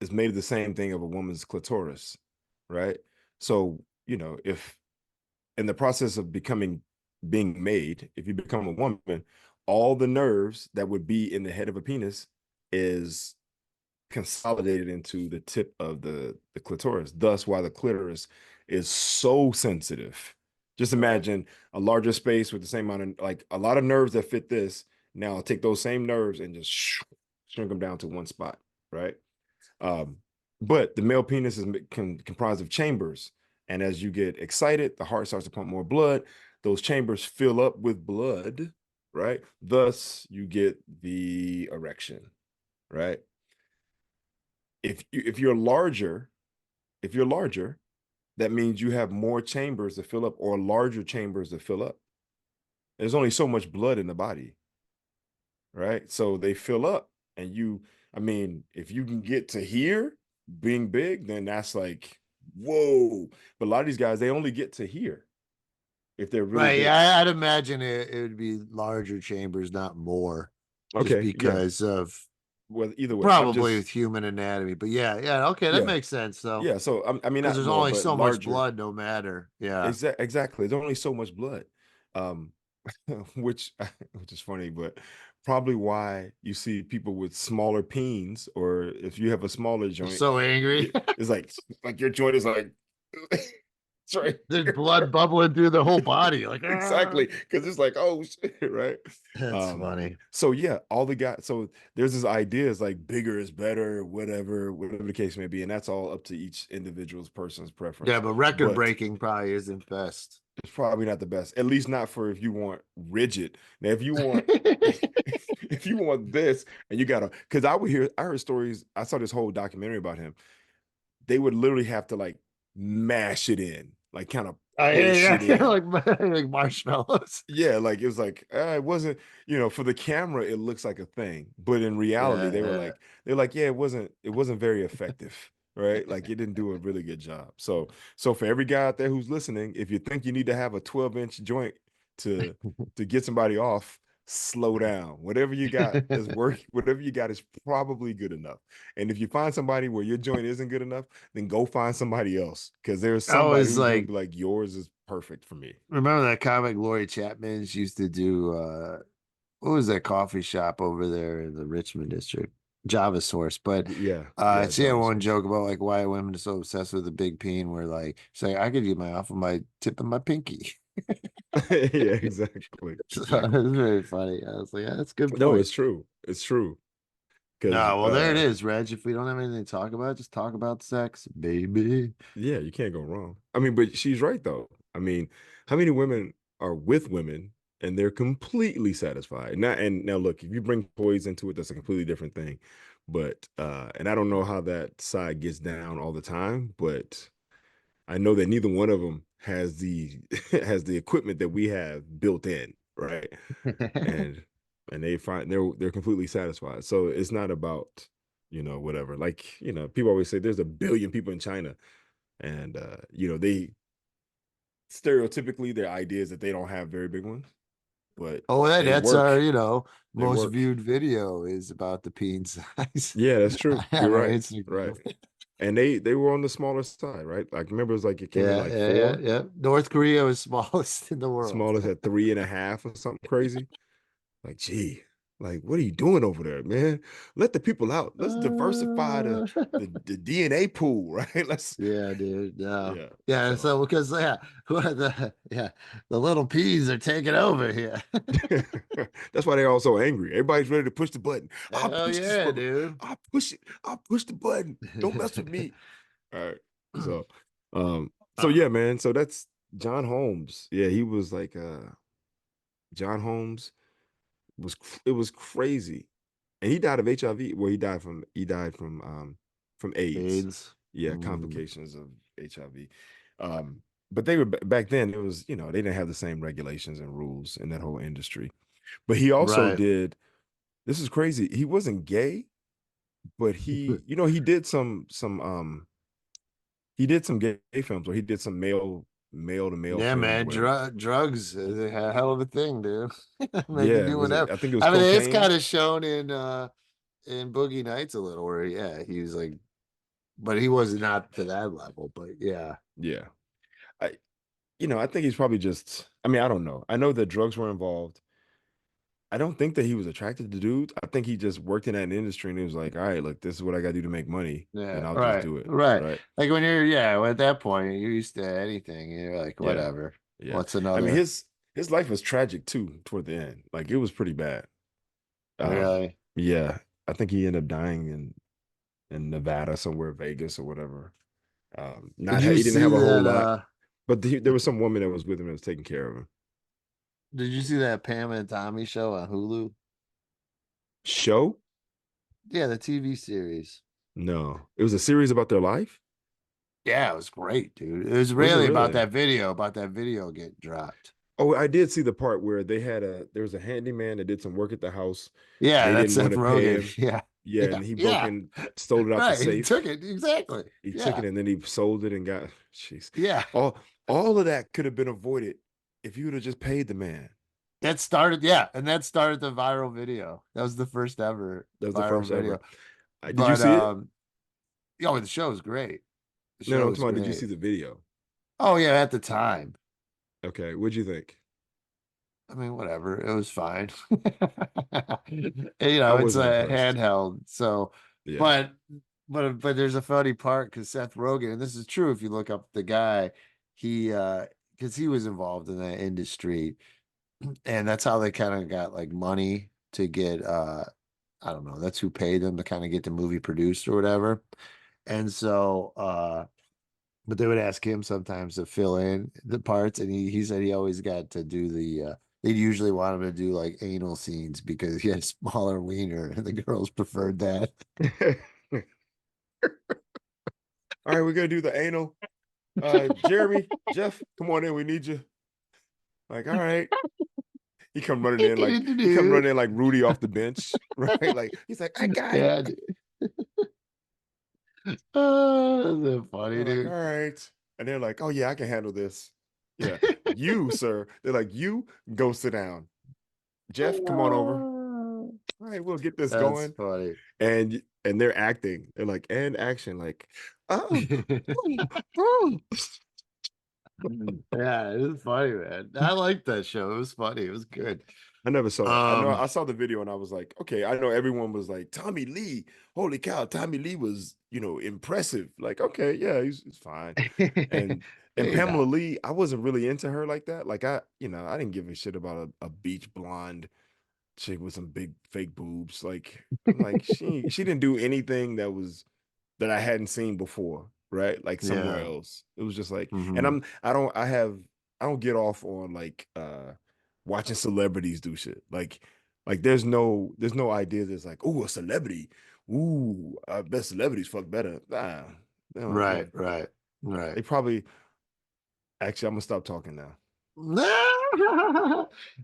is made of the same thing of a woman's clitoris, right? So, if in the process of being made, if you become a woman, all the nerves that would be in the head of a penis is consolidated into the tip of the clitoris. Thus, why the clitoris is so sensitive. Just imagine a larger space with the same amount of, like, a lot of nerves that fit this. Now I'll take those same nerves and just shrink them down to one spot, right? But the male penis is comprised of chambers. And as you get excited, the heart starts to pump more blood. Those chambers fill up with blood, right? Thus, you get the erection, right? If you're larger, that means you have more chambers to fill up, or larger chambers to fill up. There's only so much blood in the body, right? So they fill up, and I mean, if you can get to here being big, then that's like, whoa. But a lot of these guys, they only get to here if they're really Right. big. Yeah, I'd imagine it would be larger chambers, not more. Just Okay, yeah. because of Well, either way, probably with human anatomy. But yeah, okay, that yeah, makes sense though. yeah. So I mean, Because not there's more, only but so much larger. blood, no matter. Yeah. Exactly. There's only so much blood. Um, which is funny, but probably why you see people with smaller peens, or if you have a smaller They're joint, so angry. it's like your joint is like it's right There's here. blood bubbling through the whole body. Like, Exactly, because it's like, oh shit, right? That's funny. So yeah, all the guys. So there's this idea is like bigger is better, whatever the case may be, and that's all up to each individual's person's preference. Yeah, but record But breaking probably isn't best. it's probably not the best, at least not for if you want rigid. Now, if you want if you want this, and you gotta, because I heard stories. I saw this whole documentary about him. They would literally have to like mash it in, like kind of push it in. like marshmallows. Yeah, like it was like it wasn't, for the camera it looks like a thing, but in reality they're like, yeah, it wasn't very effective, right? Like it didn't do a really good job. So for every guy out there who's listening, if you think you need to have a 12-inch joint to get somebody off, slow down. Whatever you got whatever you got is probably good enough. And if you find somebody where your joint isn't good enough, then go find somebody else, because there's somebody who's gonna be like, yours is perfect for me. Remember that comic Lori Chapman's used to do what was that coffee shop over there in the Richmond district? Java Source. But Yeah, she had Java one Source. joke about like why women are so obsessed with the big peen, where like say I could get my off of my tip of my pinky. Yeah, exactly. So it was very funny. I was like, yeah, that's a good No, point. it's true. It's true. Because No, well, there it is, Reg. If we don't have anything to talk about, just talk about sex, baby. yeah, you can't go wrong. I mean, but she's right though. I mean, how many women are with women and they're completely satisfied? Now look, if you bring toys into it, that's a completely different thing. But and I don't know how that side gets down all the time, but I know that neither one of them has the has the equipment that we have built in, right? And they find they're completely satisfied. So it's not about, whatever. Like, people always say there's a billion people in China, and they stereotypically their idea is that they don't have very big ones, but Oh, they that's work. our, They most work. viewed video is about the peen size. Yeah, that's true. on You're our right. Instagram. Right. And they were on the smaller side, right? Like, remember, it was like it came in like 4. Yeah. North Korea was smallest in the world. Smallest at 3.5 or something crazy. Like, gee, like, what are you doing over there, man? Let the people out. Let's diversify the DNA pool, right? Let's Yeah, dude. No. Yeah. Yeah, So so because the little peas are taking over here. that's why they're all so angry. Everybody's ready to push the button. I'll Hell push this yeah, button. dude. I'll push it. I'll push the button. Don't mess with me. All right. So yeah, man. So that's John Holmes. Yeah, he was like John Holmes it was crazy. And he died of HIV. Well, he died from AIDS. AIDS. Yeah, complications of HIV. But they were back then, it was, they didn't have the same regulations and rules in that whole industry. But he also did, this is crazy. He wasn't gay, but he he did some gay films, or he did some male to male Yeah, films man. where, Drugs is a hell of a thing, dude. They can yeah, do was it, whatever. I think it was I mean, it's cocaine. kind of shown in Boogie Nights a little, where he was like, but he was not to that level. But yeah. I think he's probably just, I mean, I don't know. I know that drugs were involved. I don't think that he was attracted to dudes. I think he just worked in that industry and he was like, all right, look, this is what I gotta do to make money, Yeah, and I'll just right, do it. right. Right. Like when you're at that point, you're used to anything. You're like, Yeah. whatever. Yeah. What's I mean, another? his life was tragic too toward the end. Like it was pretty bad. Really? Yeah. I think he ended up dying in Nevada, somewhere, Vegas or whatever. Did Not you he didn't see have a whole that? lot, but there was some woman that was with him that was taking care of him. Did you see that Pam and Tommy show on Hulu? Show? Yeah, the TV series. No. It was a series about their life? Yeah, it was great, dude. It was Was it really really? about that video getting dropped. Oh, I did see the part where there was a handyman that did some work at the house. Yeah, They that's didn't want Seth to pay Rogen. him. Yeah, Yeah, yeah, and he broke yeah. in, stole it out the Right. He safe. took it. Exactly. He took Yeah. it and then he sold it and got jeez. Yeah. All of that could have been avoided if you would have just paid the man. And that started the viral video. That was the first ever That was the viral first video. ever. Did you But see it? the show is great. The No, no, show I'm is talking about, did you great. see the video? Oh yeah, at the time. Okay, what'd you think? I mean, whatever. It was fine. I It's wasn't a impressed. handheld. So, Yeah. but but there's a funny part because Seth Rogen, and this is true if you look up the guy, he because he was involved in that industry, and that's how they kind of got like money to get I don't know, that's who paid them to kind of get the movie produced or whatever. And so but they would ask him sometimes to fill in the parts, and he said he always got to do they'd usually want him to do like anal scenes because he had a smaller wiener and the girls preferred that. All right, we're gonna do the anal. Jeremy, Jeff, come on in. We need you. Like, all right. He come running in like Rudy off the bench, right? Like he's like, I got it. Yeah, dude. Oh, that's funny, They're like, all dude. right. And they're like, oh yeah, I can handle this. Yeah. You, sir. They're like, you go sit down. Jeff, come on over. All right, we'll get this That's going. funny. And they're acting. They're like, and action, like, oh, oh. Yeah, it was funny, man. I liked that show. It was funny. It was good. I never saw it. Um, I saw the video and I was like, okay, I know everyone was like, Tommy Lee, holy cow, Tommy Lee was, impressive. Like, okay, yeah, he's fine. And and you Pamela know, Lee, I wasn't really into her like that. Like I didn't give a shit about a beach blonde chick with some big fake boobs. Like, I'm like, she didn't do anything that I hadn't seen before, right? Like somewhere yeah. else. It was just like, and Hmm. I don't get off on like watching celebrities do shit. Like there's no idea that's like, oh, a celebrity. Ooh, I bet celebrities fuck better. Nah, Right, right, right. they probably actually I'm gonna stop talking now.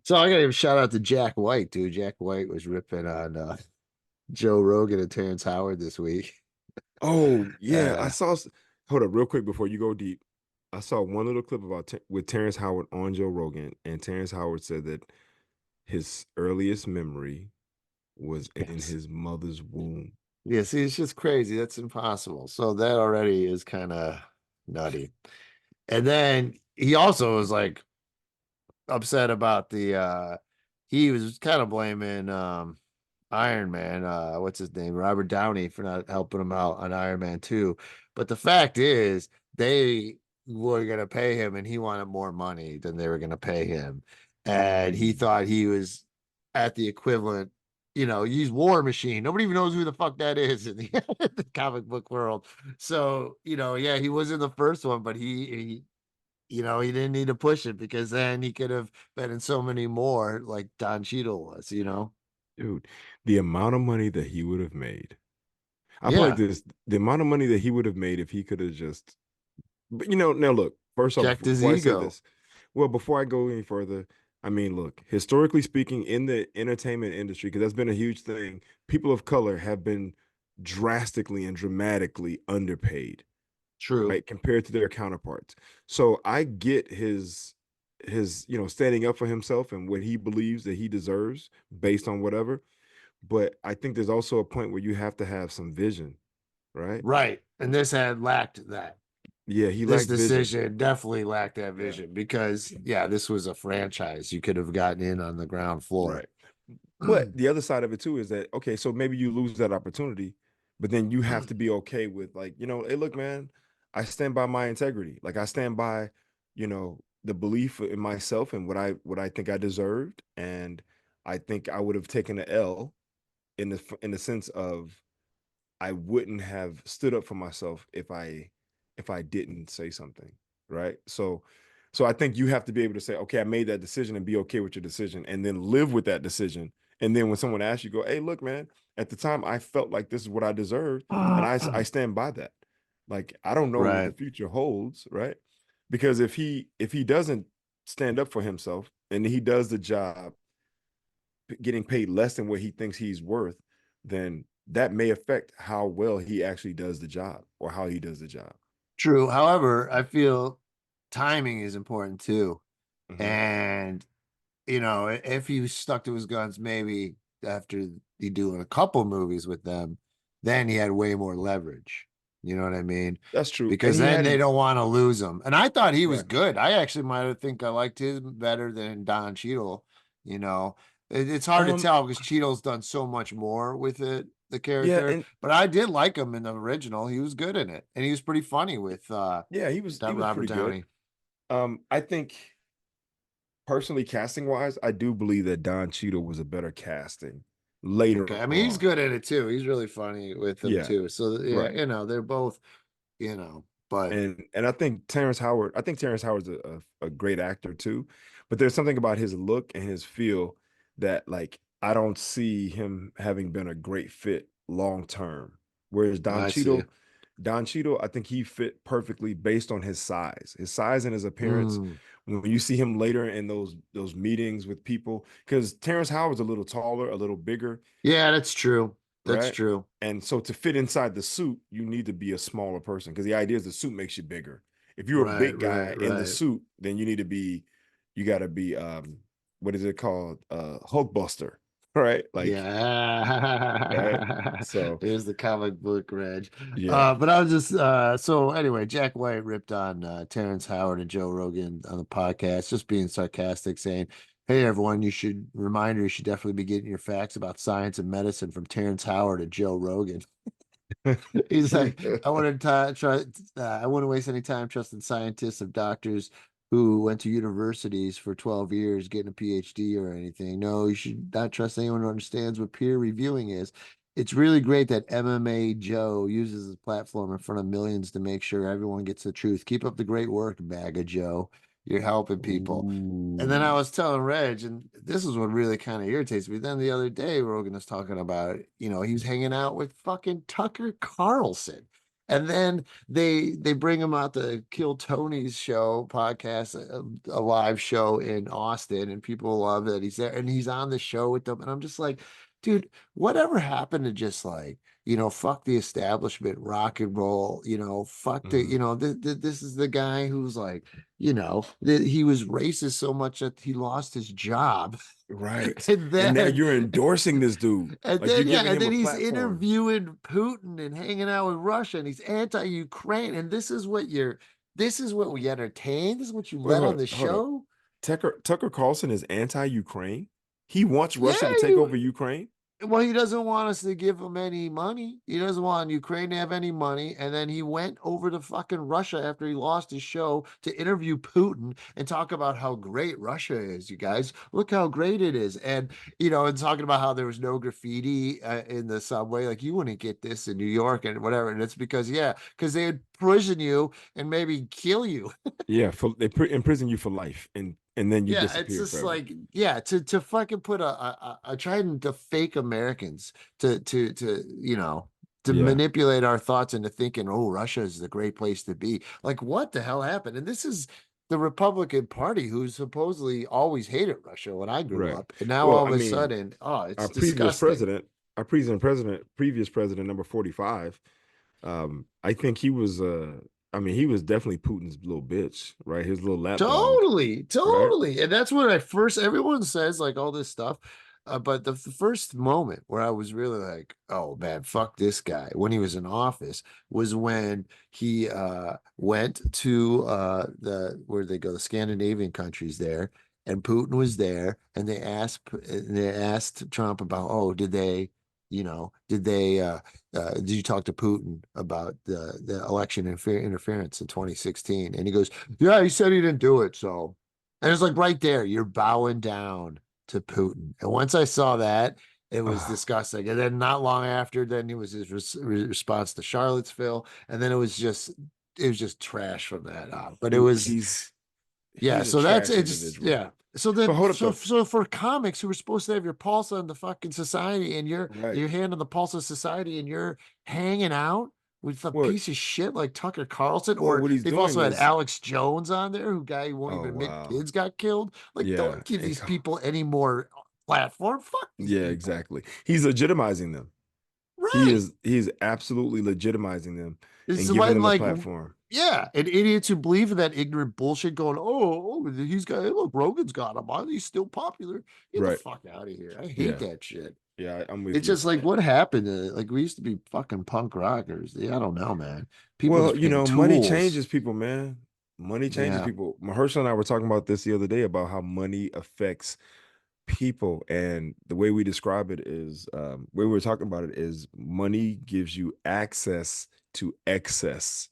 So I gotta give a shout out to Jack White, dude. Jack White was ripping on Joe Rogan and Terrance Howard this week. Oh yeah, Uh, hold up real quick before you go deep. I saw one little clip about with Terrence Howard on Joe Rogan, and Terrence Howard said that his earliest memory was in yes. his mother's womb. Yeah, see, it's just crazy. That's impossible. So that already is kind of nutty. And then he also was like upset about he was kind of blaming Iron Man, what's his name, Robert Downey, for not helping him out on Iron Man 2. But the fact is they were gonna pay him and he wanted more money than they were gonna pay him. And he Mm. thought he was at the equivalent, use War Machine. Nobody even knows who the fuck that is in the, the comic book world. So, yeah, he was in the first one, but he didn't need to push it because then he could have been in so many more like Don Cheadle was. Dude, the amount of money that he would have made. I feel like Yeah. the amount of money that he would have made if he could have just, but now look, first off, Checked his before I say ego. this, well, before I go any further, I mean, look, historically speaking, in the entertainment industry, because that's been a huge thing, people of color have been drastically and dramatically underpaid, True. right, compared to their counterparts. So I get his standing up for himself and what he believes that he deserves based on whatever. But I think there's also a point where you have to have some vision, right? Right. And this had lacked that. Yeah, he This lacked vision. decision definitely lacked that Yeah. vision because, yeah, this was a franchise. You could have gotten in on the ground floor. Right. But the other side of it too is that, okay, so maybe you lose that opportunity, but then you have to be okay with, like, hey, look, man, I stand by my integrity. Like, I stand by, the belief in myself and what I think I deserved. And I think I would have taken an L in the sense of I wouldn't have stood up for myself if I didn't say something, right? So I think you have to be able to say, okay, I made that decision and be okay with your decision and then live with that decision. And then when someone asks you, go, hey, look, man, at the time I felt like this is what I deserved, and I stand by that. Like, I don't know what the Right. future holds, right? Because if he doesn't stand up for himself and he does the job getting paid less than what he thinks he's worth, then that may affect how well he actually does the job or how he does the job. True. However, I feel timing is important too. Mhm. And, if he stuck to his guns, maybe after he doing a couple movies with them, then he had way more leverage. You know what I mean? That's true. And Because he then they hadn't, don't want to lose him. And I thought he was right. good. I actually might have think I liked him better than Don Cheadle. You know, it's hard to Um, tell because Cheadle's done so much more with the yeah, character. and But I did like him in the original. He was good in it, and he was pretty funny with yeah, he that was Robert pretty good. Downey. I think personally, casting wise, I do believe that Don Cheadle was a better casting Okay, later I mean he's on. good in it too. He's really funny with them Yeah, too. So yeah, right. they're both, but And I think Terrence Howard's a great actor too, but there's something about his look and his feel that, like, I don't see him having been a great fit long term. Whereas I see. Don Cheadle, I think he fit perfectly based on his size and his appearance. Mm. When you see him later in those meetings with people, because Terrence Howard's a little taller, a little bigger, Yeah, that's true. That's right? true. And so to fit inside the suit, you need to be a smaller person because the idea is the suit makes you bigger. If you're a Right, big right, guy in the right. suit, then you got to be, what is it called? Hulkbuster, right? Like, right? Yeah. So, There's the comic book, Reg. yeah. But I was just so anyway, Jack White ripped on Terrence Howard and Joe Rogan on the podcast, just being sarcastic, saying, hey everyone, you should definitely be getting your facts about science and medicine from Terrence Howard and Joe Rogan. He's like, I wouldn't waste any time trusting scientists or doctors who went to universities for 12 years getting a PhD or anything. No, you should not trust anyone who understands what peer reviewing is. It's really great that MMA Joe uses his platform in front of millions to make sure everyone gets the truth. Keep up the great work, MAGA Joe. You're helping people. And then I Ooh. was telling Reg, and this is what really kind of irritates me. Then the other day, Rogan was talking about, he was hanging out with fucking Tucker Carlson. And then they bring him out to Kill Tony's show podcast, a live show in Austin, and people love that he's there and he's on the show with them. And I'm just like, dude, whatever happened to just like, fuck the establishment, rock and roll, fuck the, Mhm. this is the guy who's like, he was racist so much that he lost his job. Right. and And now then you're endorsing this dude. and Like, you're then yeah, giving and him then a he's platform. interviewing Putin and hanging out with Russia and he's anti-Ukraine. And this is what we entertain. This is what you Wait, let on the hold up. show. Tucker Carlson is anti-Ukraine. He wants Yeah, Russia to take over Ukraine. well, he doesn't want us to give him any money. He doesn't want Ukraine to have any money. And then he went over to fucking Russia after he lost his show to interview Putin and talk about how great Russia is. You guys, look how great it is. And, and talking about how there was no graffiti in the subway. Like you wouldn't get this in New York and whatever. And it's because, yeah, because they'd prison you and maybe kill you. Yeah, they imprison you for life, and then you Yeah, it's disappear just forever. like yeah, to fucking put a trying to fake Americans to Yeah, manipulate our thoughts into thinking, oh, Russia is the great place to be. Like, what the hell happened? And this is the Republican Party who supposedly always hated Russia when I grew right. up, and now Well, all I of a mean, sudden, oh, it's our previous disgusting. president, previous president, number 45. I think he was. I mean, he was definitely Putin's little bitch, right? His little lapdog, Totally, right? totally. And that's when I first, everyone says like all this stuff. But the first moment where I was really like, oh man, fuck this guy when he was in office was when he went to the where they go, the Scandinavian countries there. and Putin was there, and they asked Trump about, oh, did you talk to Putin about the election interference in 2016? And he goes, yeah, he said he didn't do it. So, and it's like right there, you're bowing down to Putin. And once I saw that, it was disgusting. And then not long after, then it was his response to Charlottesville, and then it was just trash from that on. But it was he's yeah. a So that's trash it's individual. yeah. So But then, hold up so though. so for comics who are supposed to have your pulse on the fucking society, and Right. your hand on the pulse of society, and you're hanging out with a What piece of shit like Tucker Carlson, well, or what he's they've doing also had is, Alex Jones on there, who won't oh even admit wow. kids got killed. Like, Yeah. don't give these people any more platform. Fuck these Yeah, people. exactly. He's legitimizing them. Right. He's absolutely legitimizing them It's and giving when them a like platform. yeah, and idiots who believe in that ignorant bullshit going, he's got look, Rogan's got him on, he's still popular. Get the Right. fuck out of here. I hate Yeah. that shit. Yeah, I'm with It's you. just like what happened to like we used to be fucking punk rockers. Yeah, I don't know, man. People Well, just became money tools. changes people, man. Money changes Yeah. people. Mahershala and I were talking about this the other day about how money affects people, and the way we describe it is, way we were talking about it is, money gives you access to excess,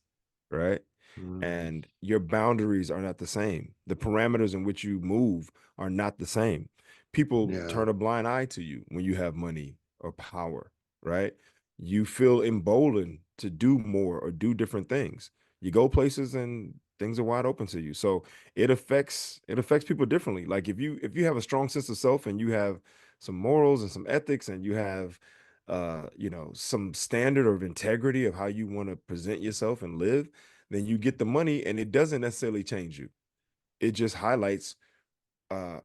right? Mm, And your boundaries are not the same. The parameters in which you move are not the same. People yeah. turn a blind eye to you when you have money or power, right? You feel emboldened to do more or do different things. You go places and things are wide open to you. So it affects people differently. Like if you have a strong sense of self and you have some morals and some ethics and you have some standard of integrity of how you want to present yourself and live, then you get the money and it doesn't necessarily change you. It just highlights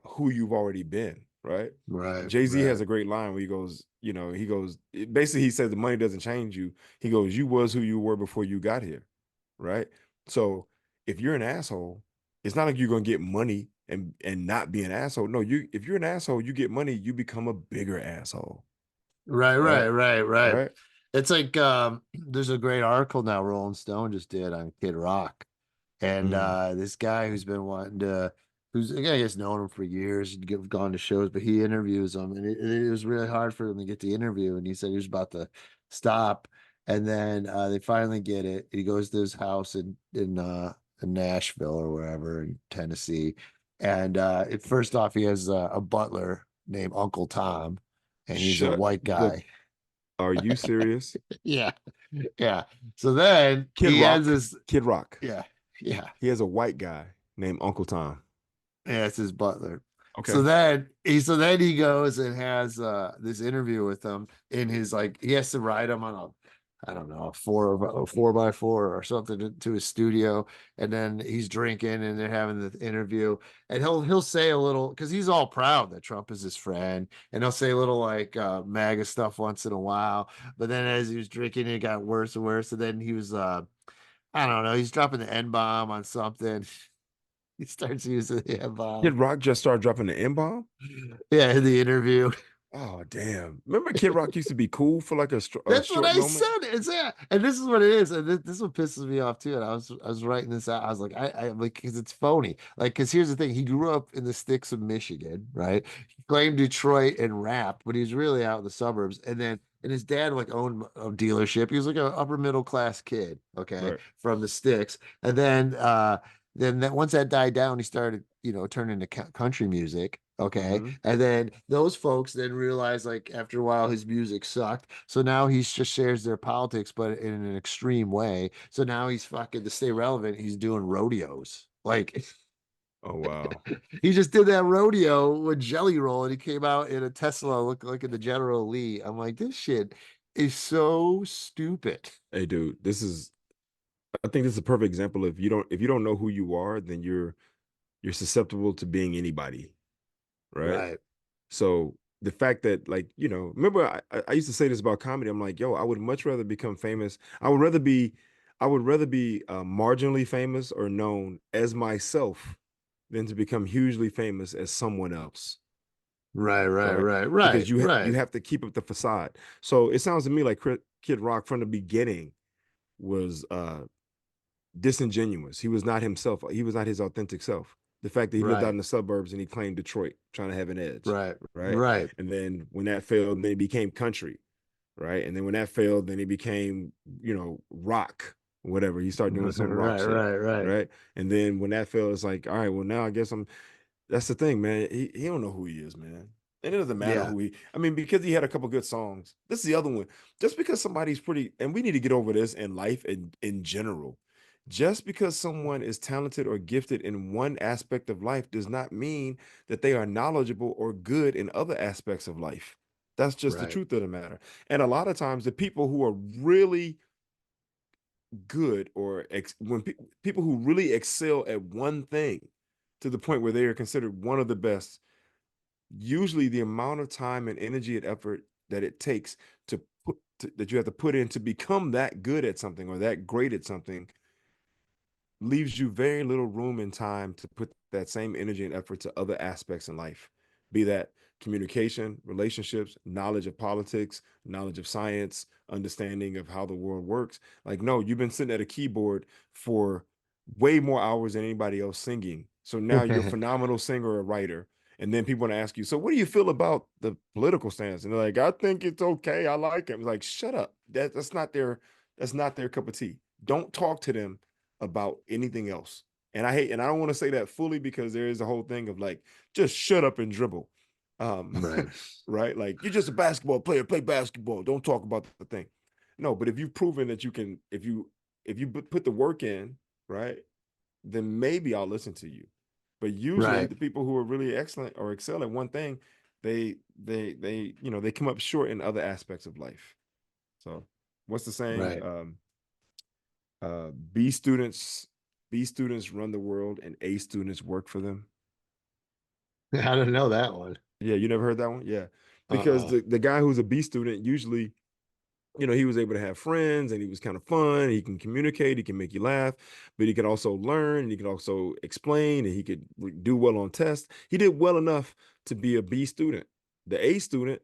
who you've already been, right? Right, Jay-Z has right. a great line where basically he says the money doesn't change you. He goes, you was who you were before you got here, right? So if you're an asshole, it's not like you're gonna get money and not be an asshole. No, if you're an asshole, you get money, you become a bigger asshole, Right, right? right, right, right. Right? It's like there's a great article now Rolling Stone just did on Kid Rock. And Mm. this guy who's been wanting to, who's I guess known him for years, gone to shows, but he interviews him, and it was really hard for him to get the interview. And he said he was about to stop, and then they finally get it. He goes to his house in Nashville or wherever in Tennessee, and first off, he has a butler named Uncle Tom, and he's a Shut white the guy. Are you serious? Yeah, yeah. So then Kid he has Rock. this, Kid Rock. yeah, yeah. He has a white guy named Uncle Tom. Yeah, it's his butler. Okay. So then he goes and has this interview with him in his like he has to ride him on a I don't know a 4x4 or something to his studio, and then he's drinking and they're having the interview, and he'll say a little because he's all proud that Trump is his friend, and he'll say a little like MAGA stuff once in a while, but then as he was drinking it got worse and worse, and then he was I don't know, he's dropping the N-bomb on something. He starts using the Kid N-bomb. Rock just started dropping the N-bomb? Yeah, in the interview. Oh, damn. Remember Kid Rock used to be cool for like a That's what short I moment? said. It's yeah, and this is what it is, and this is what pisses me off too. And I was writing this out. I was like, I like because it's phony. Like, because here's the thing: he grew up in the sticks of Michigan, right? He claimed Detroit and rap, but he was really out in the suburbs. And his dad like owned a dealership. He was like an upper middle class kid, okay, Right. from the sticks. And then that once that died down, he started, turning to country music. Okay. Hmm. And then those folks then realized like after a while his music sucked. So now he's just shares their politics, but in an extreme way. So now he's fucking to stay relevant, he's doing rodeos. Like Oh, wow. he just did that rodeo with Jelly Roll and he came out in a Tesla looking like the General Lee. I'm like, this shit is so stupid. Hey, dude, I think this is a perfect example of if you don't know who you are, then you're susceptible to being anybody, right? Right. So the fact that, like, remember I used to say this about comedy. I'm like, yo, I would much rather become famous. I would rather be marginally famous or known as myself than to become hugely famous as someone else, Right, right, right? right, Because right, you right. have to keep up the facade. So it sounds to me like Kid Rock from the beginning was disingenuous. He was not himself. He was not his authentic self. The fact that he lived out Right. in the suburbs and he claimed Detroit, trying to have an edge. Right. Right. Right. And then when that failed, then he became country. Right. And then when that failed, then he became, rock, whatever. He started doing some rock Right. shit. Right. Right. Right. And then when that failed, it's like, all right, well, now I guess that's the thing, man. He don't know who he is, man. And it doesn't matter Yeah. because he had a couple good songs. This is the other one. Just because somebody's pretty, and we need to get over this in life and in general. Just because someone is talented or gifted in one aspect of life does not mean that they are knowledgeable or good in other aspects of life. That's just the Right. truth of the matter. And a lot of times the people who are really good or people who really excel at one thing to the point where they are considered one of the best, usually the amount of time and energy and effort that it takes that you have to put in to become that good at something or that great at something leaves you very little room and time to put that same energy and effort to other aspects in life, be that communication, relationships, knowledge of politics, knowledge of science, understanding of how the world works. Like, no, you've been sitting at a keyboard for way more hours than anybody else singing. So now you're a phenomenal singer or writer. And then people want to ask you, so what do you feel about the political stance? And they're like, I think it's okay. I like it. It's like, shut up. That's not their cup of tea. Don't talk to them about anything else. And I don't want to say that fully because there is a whole thing of like, just shut up and dribble. Right. Right? Like, you're just a basketball player, play basketball. Don't talk about the thing. No, but if you've proven that you can, if you put the work in, right, then maybe I'll listen to you. But usually Right. the people who are really excellent or excel at one thing, they come up short in other aspects of life. So what's the saying? Right. B students run the world and A students work for them. I don't know that one. Yeah, you never heard that one? Yeah. Because the guy who's a B student usually, he was able to have friends and he was kind of fun. He can communicate, he can make you laugh, but he can also learn and he can also explain and he could do well on tests. He did well enough to be a B student. The A student,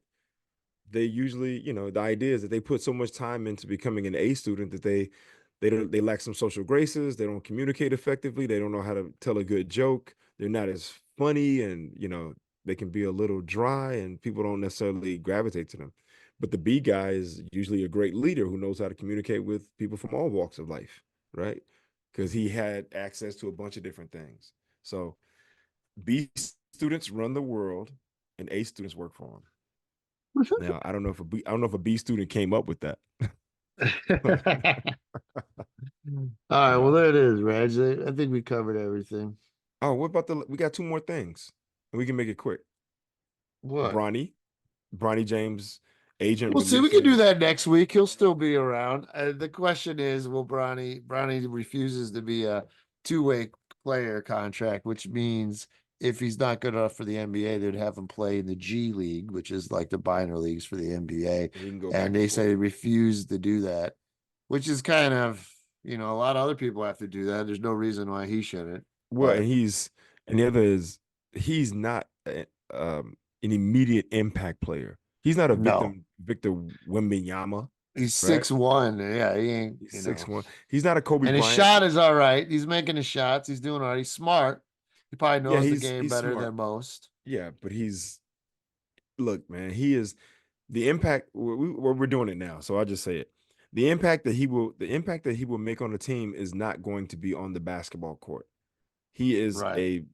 they usually, the idea is that they put so much time into becoming an A student that they lack some social graces, they don't communicate effectively, they don't know how to tell a good joke, they're not as funny, and they can be a little dry and people don't necessarily gravitate to them. But the B guy is usually a great leader who knows how to communicate with people from all walks of life, right? Because he had access to a bunch of different things. So B students run the world and A students work for them. Now, I don't know if a B student came up with that. All right. Well, there it is, Reg. I think we covered everything. Oh, what about we got two more things and we can make it quick. What? Bronny James agent We'll see. We can do releasing. that next week. He'll still be around. The question is, will Bronny refuses to be a two-way player contract, which means if he's not good enough for the NBA, they'd have him play in the G League, which is like the minor leagues for the NBA. And he can go back And they and say forth. they refuse to do that, which is kind of, a lot of other people have to do that. There's no reason why he shouldn't. Well, But and the other is he's not an immediate impact player. He's not a no, Victor Wembanyama, he's right? 6'1". Yeah, he ain't, He's 6'1". He's not a Kobe And his Bryant. shot is all right. He's making his shots. He's doing all right. He's smart. He probably Yeah, knows the game he's better smart. than most. Yeah, but look, man, he is the impact. We're doing it now, so I'll just say it. The impact that he will make on the team is not going to be on the basketball court. He is Right. a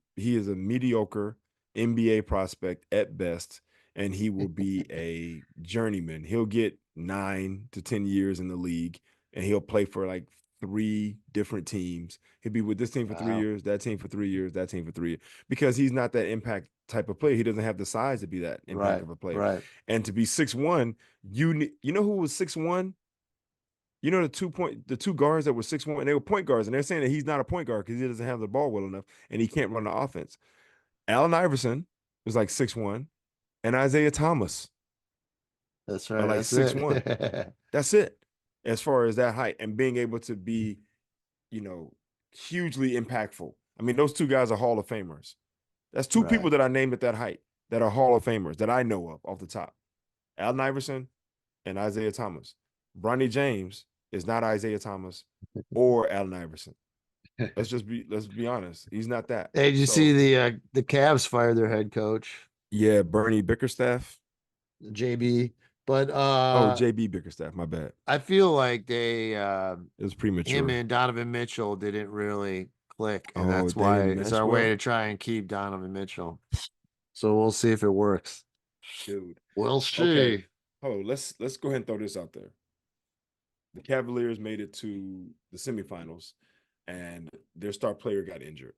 mediocre NBA prospect at best, and he will be a journeyman. He'll get 9 to 10 years in the league, and he'll play for like 3 different teams. He'll be with this team for 3 Wow. years, that team for 3 years, that team for 3 years, because he's not that impact type of player. He doesn't have the size to be that impact Right. of a player. Right. And to be 6'1", you know who was 6'1"? You know the two guards that were 6'1", and they were point guards, and they're saying that he's not a point guard because he doesn't have the ball well enough and he can't run the offense. Allen Iverson was like 6'1", and Isaiah Thomas That's are right. like That's 6'1". it. That's it. As far as that height and being able to be, hugely impactful. I mean, those two guys are Hall of Famers. That's two people Right. that I named at that height that are Hall of Famers that I know of off the top. Allen Iverson and Isaiah Thomas. Bronny James is not Isaiah Thomas or Allen Iverson. let's be honest. He's not that. Hey, did you So see the Cavs fired their head coach, yeah, Bernie Bickerstaff. JB? But Oh, JB Bickerstaff, my bad. I feel like It was him premature. and Donovan Mitchell didn't really click, and Oh, that's they why didn't it's mesh our way well. to try and keep Donovan Mitchell. So we'll see if it works. Dude. We'll Okay. see. Oh, let's go ahead and throw this out there. The Cavaliers made it to the semifinals, and their star player got injured,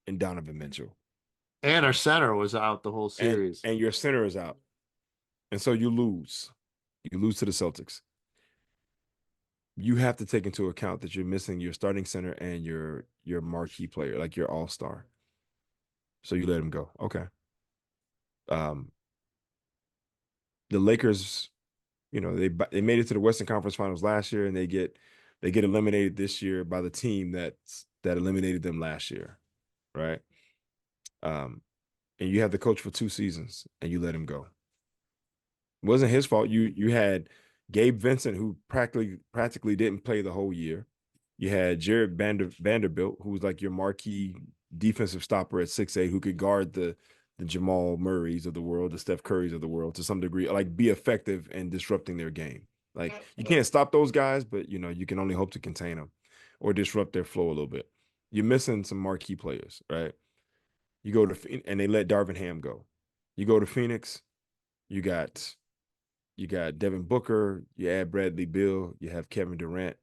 in Donovan Mitchell. And our Okay. center was out the whole And series. and your center is out. And so you lose. You lose to the Celtics. You have to take into account that you're missing your starting center and your marquee player, like your all-star. So you let him go. Okay. Um, the Lakers, they made it to the Western Conference Finals last year, and they get eliminated this year by the team that eliminated them last year, right? Um, and you have the coach for 2 seasons, and you let him go. It wasn't his fault. You had Gabe Vincent, who practically didn't play the whole year. You had Jared Vanderbilt, who was like your marquee defensive stopper at 6'8", who could guard the Jamal Murrays of the world, the Steph Currys of the world to some degree, like be effective in disrupting their game. Like you can't stop those guys, but you can only hope to contain them or disrupt their flow a little bit. You're missing some marquee players, right? You go to and they let Darvin Ham go. You go to Phoenix, you got Devin Booker, you add Bradley Beal, you have Kevin Durant.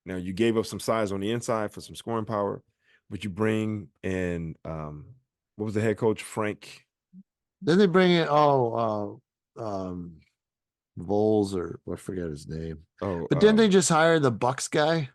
Now you gave up some size on the inside for some scoring power, but you bring in what was the head coach, Frank? Then they bring in Voles, or I forget his name. Oh, But didn't they just hire the Bucks guy,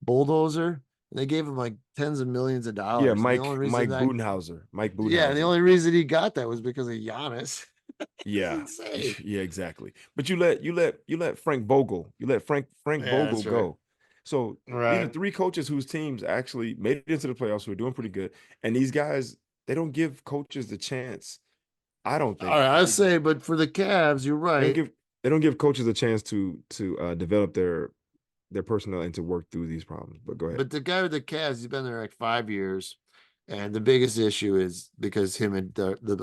Bulldozer? They gave him like tens of millions of yeah, dollars. And the only Mike reason Budenhauser. the only reason he got that was because of Giannis. That's Yeah, insane. yeah, exactly. But you let Frank Vogel, you let Frank Yeah, Vogel that's right. go. So these are Right. three coaches whose teams actually made it into the playoffs, who are doing pretty good. And these guys, they don't give coaches the chance. I don't All think right, I say, but for the Cavs, you're they don't right. give coaches a chance to develop their personnel and to work through these problems. But go ahead. But the guy with the Cavs, he's been there like 5 years. And the biggest issue is because him and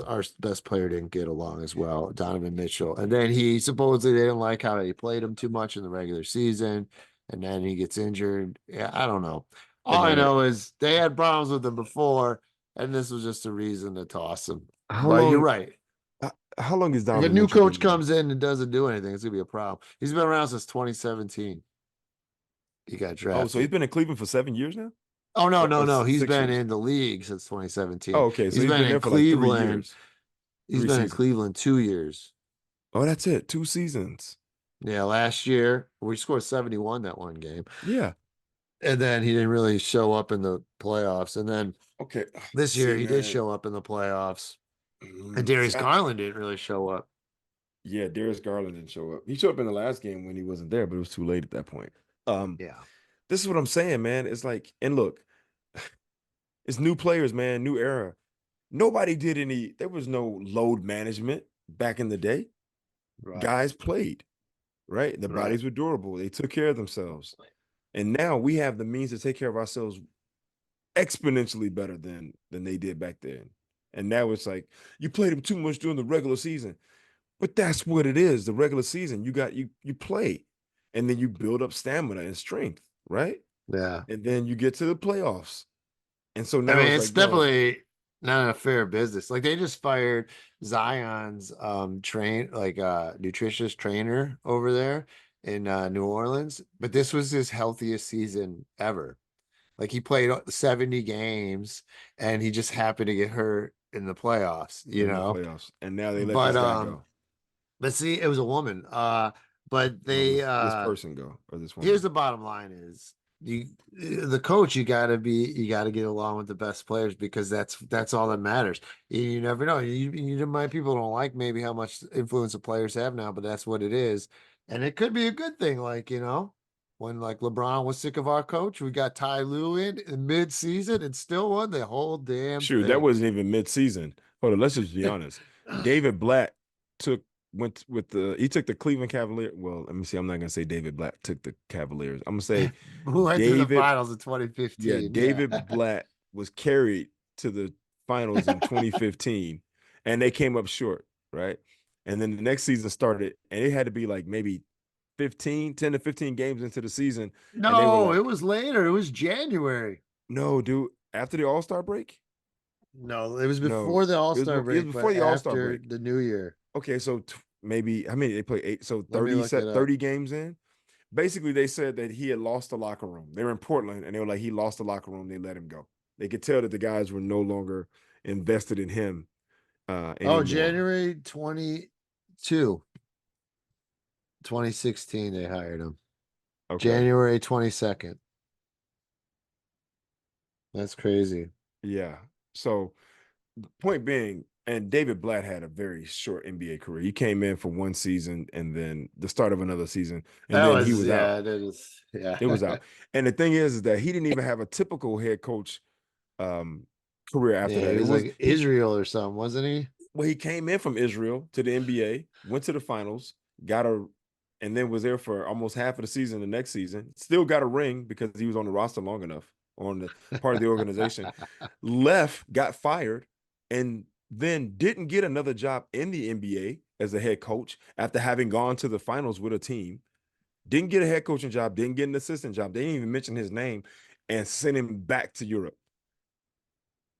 our best player didn't get along as well, Donovan Mitchell. And then he supposedly they didn't like how he played him too much in the regular season. And then he gets injured. Yeah, I don't know. Hey All I man, know is they had problems with him before, and this was just a reason to toss him. how But you're long right. how long has If a Donovan new Mitchell coach been there? comes in and doesn't do anything, it's gonna be a problem. He's been around since 2017. He got Oh, so he's drafted. been in Cleveland for 7 years now? Oh no, no, Or no. He's 6 been years? in the league since 2017. Oh, okay. So He's he's been been in there for like 3 Cleveland. years, He's three been in seasons. Cleveland 2 years. Oh, that's it. 2 seasons. Yeah, last year we scored 71 that one game. Yeah. And then he didn't really show up in the playoffs. And then Okay. this year See, he did man. show up in the playoffs. And Darius Garland didn't really show up. Yeah, Darius Garland didn't show up. He showed up in the last game when he wasn't there, but it was too late at that point. Yeah. This is what I'm saying, man. It's like, and look, it's new players, man, new era. There was no load management back in the day. Right. Guys played, right? The Right. bodies were durable. They took care of themselves. And now we have the means to take care of ourselves exponentially better than they did back then. And now it's like you played them too much during the regular season. But that's what it is. The regular season, you play and then you build up stamina and strength, right? Yeah. And then you get to the playoffs. And so I now mean, it's it's like, no, definitely not a fair business. Like they just fired Zion's nutritious trainer over there in New Orleans, but this was his healthiest season ever. Like he played 70 games and he just happened to get hurt in the playoffs, you in the know. playoffs. And now they let But this guy go. but see, it was a woman. But Well, they this person go or this here's woman. the bottom line is the coach, you gotta get along with the best players because that's all that matters. You never know. You might people don't like maybe how much influence the players have now, but that's what it is. And it could be a good thing, like, when like LeBron was sick of our coach, we got Ty Lue in mid-season and still won the whole damn Shoot, that thing. wasn't even mid-season. Hold on, let's just be honest. David Blatt took he took the Cleveland Cavaliers. Well, let me see. I'm not gonna say David Blatt took the Cavaliers. I'm gonna say Who went to the David. finals in Yeah, 2015? David Blatt was carried to the finals in 2015, and they came up short, right? And then the next season started, and it had to be like maybe 10 to 15 games into the season, and they were No, like, it was later. It was January. "No, dude, after the All-Star break." No, it was No, before the it was, All-Star it was break, before but the All-Star after break. the New Year. Okay, so maybe, I mean, they play 8, so Let me 30 look it up. 30 games in. Basically, they said that he had lost the locker room. They were in Portland, and they were like, he lost the locker room. They let him go. They could tell that the guys were no longer invested in him anymore. Oh, January 22, 2016, they hired him. Okay. January 22nd. That's crazy. Yeah. So, point being, and David Blatt had a very short NBA career. He came in for one season and then the start of another season, and That then was, he was out. that is, yeah. It was out. And the thing is that he didn't even have a typical head coach career after Yeah, that. he It was was like Israel or something, wasn't he? well, he came in from Israel to the NBA, went to the finals, and then was there for almost half of the season the next season. Still got a ring because he was on the roster long enough, on the part of the organization. Left, got fired, and then didn't get another job in the NBA as a head coach after having gone to the finals with a team. Didn't get a head coaching job, didn't get an assistant job. They didn't even mention his name and sent him back to Europe.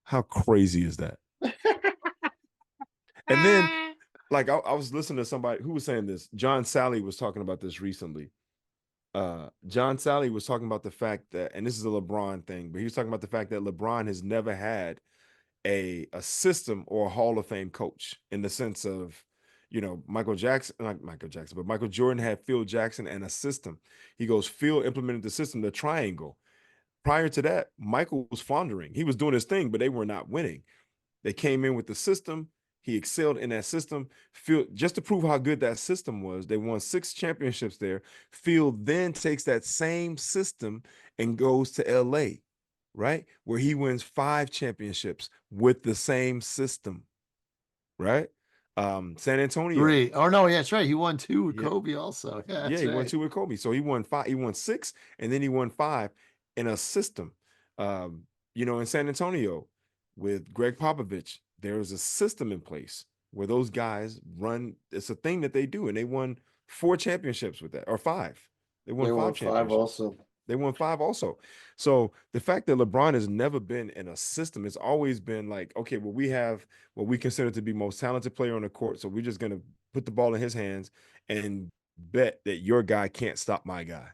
How crazy is that? And then, like, I was listening to somebody who was saying this. John Sally was talking about this recently. John Sally was talking about the fact that, and this is a LeBron thing, but he was talking about the fact that LeBron has never had a system or a Hall of Fame coach in the sense of, Michael Jackson, not Michael Jackson, but Michael Jordan had Phil Jackson and a system. He goes, Phil implemented the system, the triangle. Prior to that, Michael was floundering. He was doing his thing, but they were not winning. They came in with the system. He excelled in that system. Phil, just to prove how good that system was, they won 6 championships there. Phil then takes that same system and goes to LA, right? Where he wins 5 championships with the same system, right? San Antonio. 3. Oh, no, yeah, that's right. He won 2 with Yeah. Kobe also. Yeah, Yeah, that's he won right. 2 with Kobe. So he won 5, he won 6, and then he won 5 in a system. In San Antonio with Greg Popovich, there was a system in place where those guys run. It's a thing that they do, and they won 4 championships with that, or 5. They won They 5 won 5 championships. also. They won 5 also. So the fact that LeBron has never been in a system, it's always been like, okay, well, we have what we consider to be most talented player on the court, so we're just gonna put the ball in his hands and bet that your guy can't stop my guy.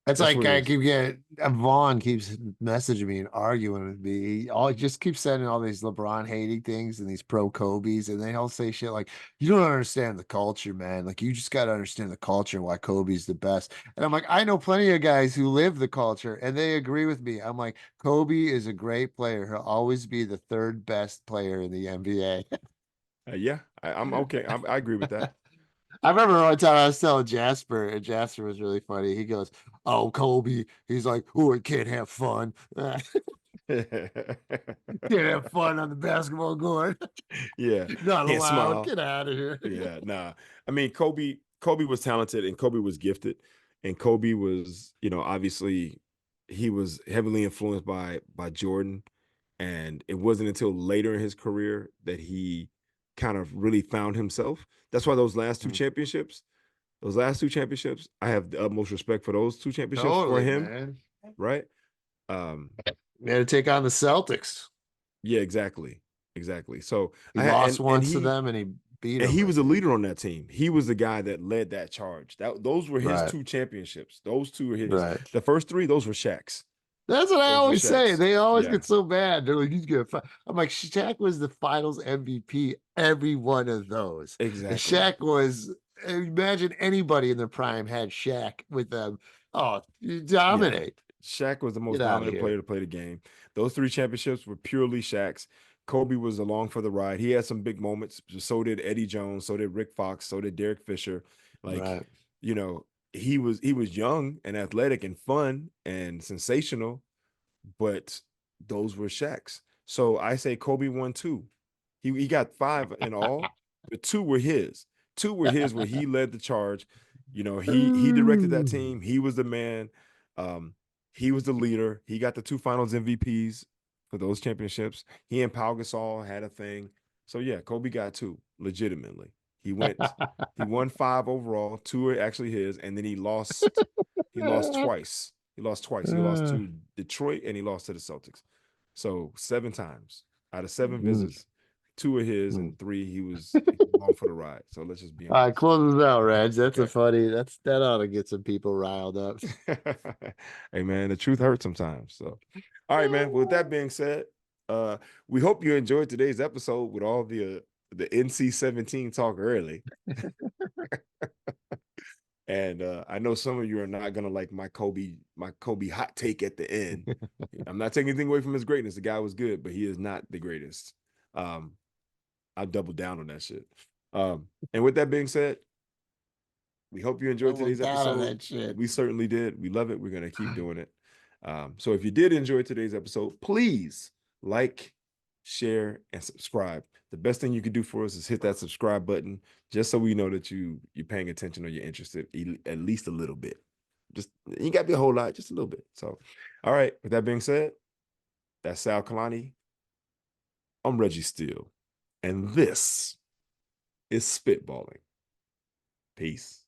That's That's like what it I is. keep getting Vaughn keeps messaging me and arguing with me. He just keeps sending all these LeBron hating things and these pro Kobe's, and they all say shit like, "You don't understand the culture, man. Like you just got to understand the culture and why Kobe's the best." And I'm like, I know plenty of guys who live the culture, and they agree with me. I'm like, Kobe is a great player. He'll always be the 3rd best player in the NBA. Yeah, I'm okay. I agree with that. I remember one time I was telling Jasper, and Jasper was really funny. He goes, "Oh, Kobe." He's like, "Oh, it can't have fun. Can't have fun on the basketball court. Yeah, Not can't allowed. smile. Get out of here." Yeah, nah. I mean, Kobe was talented and Kobe was gifted. And Kobe was, obviously he was heavily influenced by Jordan. And it wasn't until later in his career that he kind of really found himself. That's why those last two championships, I have the utmost respect for those 2 championships for Totally, him, man. right? Um, They had to take on the Celtics. yeah, exactly. Exactly. So He I lost and once to he them, and he beat and them. he I was a think. leader on that team. He was the guy that led that charge. Those were his Right, 2 championships. Those 2 are his. right. The first 3, those were Shaq's. That's what I Those were always say. Shaq's. They always Yeah, get so bad. They're like, "He's gonna." I'm like, Shaq was the Finals MVP. Every one of those. And exactly. Shaq was. Imagine anybody in their prime had Shaq with them. Oh, you Yeah. dominate. Shaq was the most Get out of dominant player here. to play the game. Those 3 championships were purely Shaq's. Kobe was along for the ride. He had some big moments. So did Eddie Jones. So did Rick Fox. So did Derek Fisher. Like, Right. he was young and athletic and fun and sensational, but those were Shaq's. So I say Kobe won 2. He got 5 in all, but 2 were his. 2 were his, where he led the charge. You know, he directed that team. He was the man. He was the leader. He got the 2 finals MVPs for those championships. He and Pau Gasol had a thing. So yeah, Kobe got 2 legitimately. He won 5 overall. 2 are actually his, and then he lost. He lost twice. He lost to Detroit and he lost to the Celtics. So 7 times out of 7 visits, 2 are his and 3 he was along for the ride. So let's just be All right, honest. close this out, Reg. That's a Okay. funny. That ought to get some people riled up. Hey man, the truth hurts sometimes. So, all right, man. Well, with that being said, we hope you enjoyed today's episode with all the NC-17 talk early. And I know some of you are not gonna like my Kobe hot take at the end. I'm not taking anything away from his greatness. The guy was good, but he is not the greatest. I'll double down on that shit. And with that being said, we hope you enjoyed today's episode. We certainly did. We love it. We're gonna keep doing it. So if you did enjoy today's episode, please like, share, and subscribe. The best thing you can do for us is hit that subscribe button, just so we know that you're paying attention or you're interested at least a little bit. Just, you got to be a whole lot, just a little bit. So, all right. With that being said, that's Sal Kalani. I'm Reggie Steele, and this is Spitballing. Peace.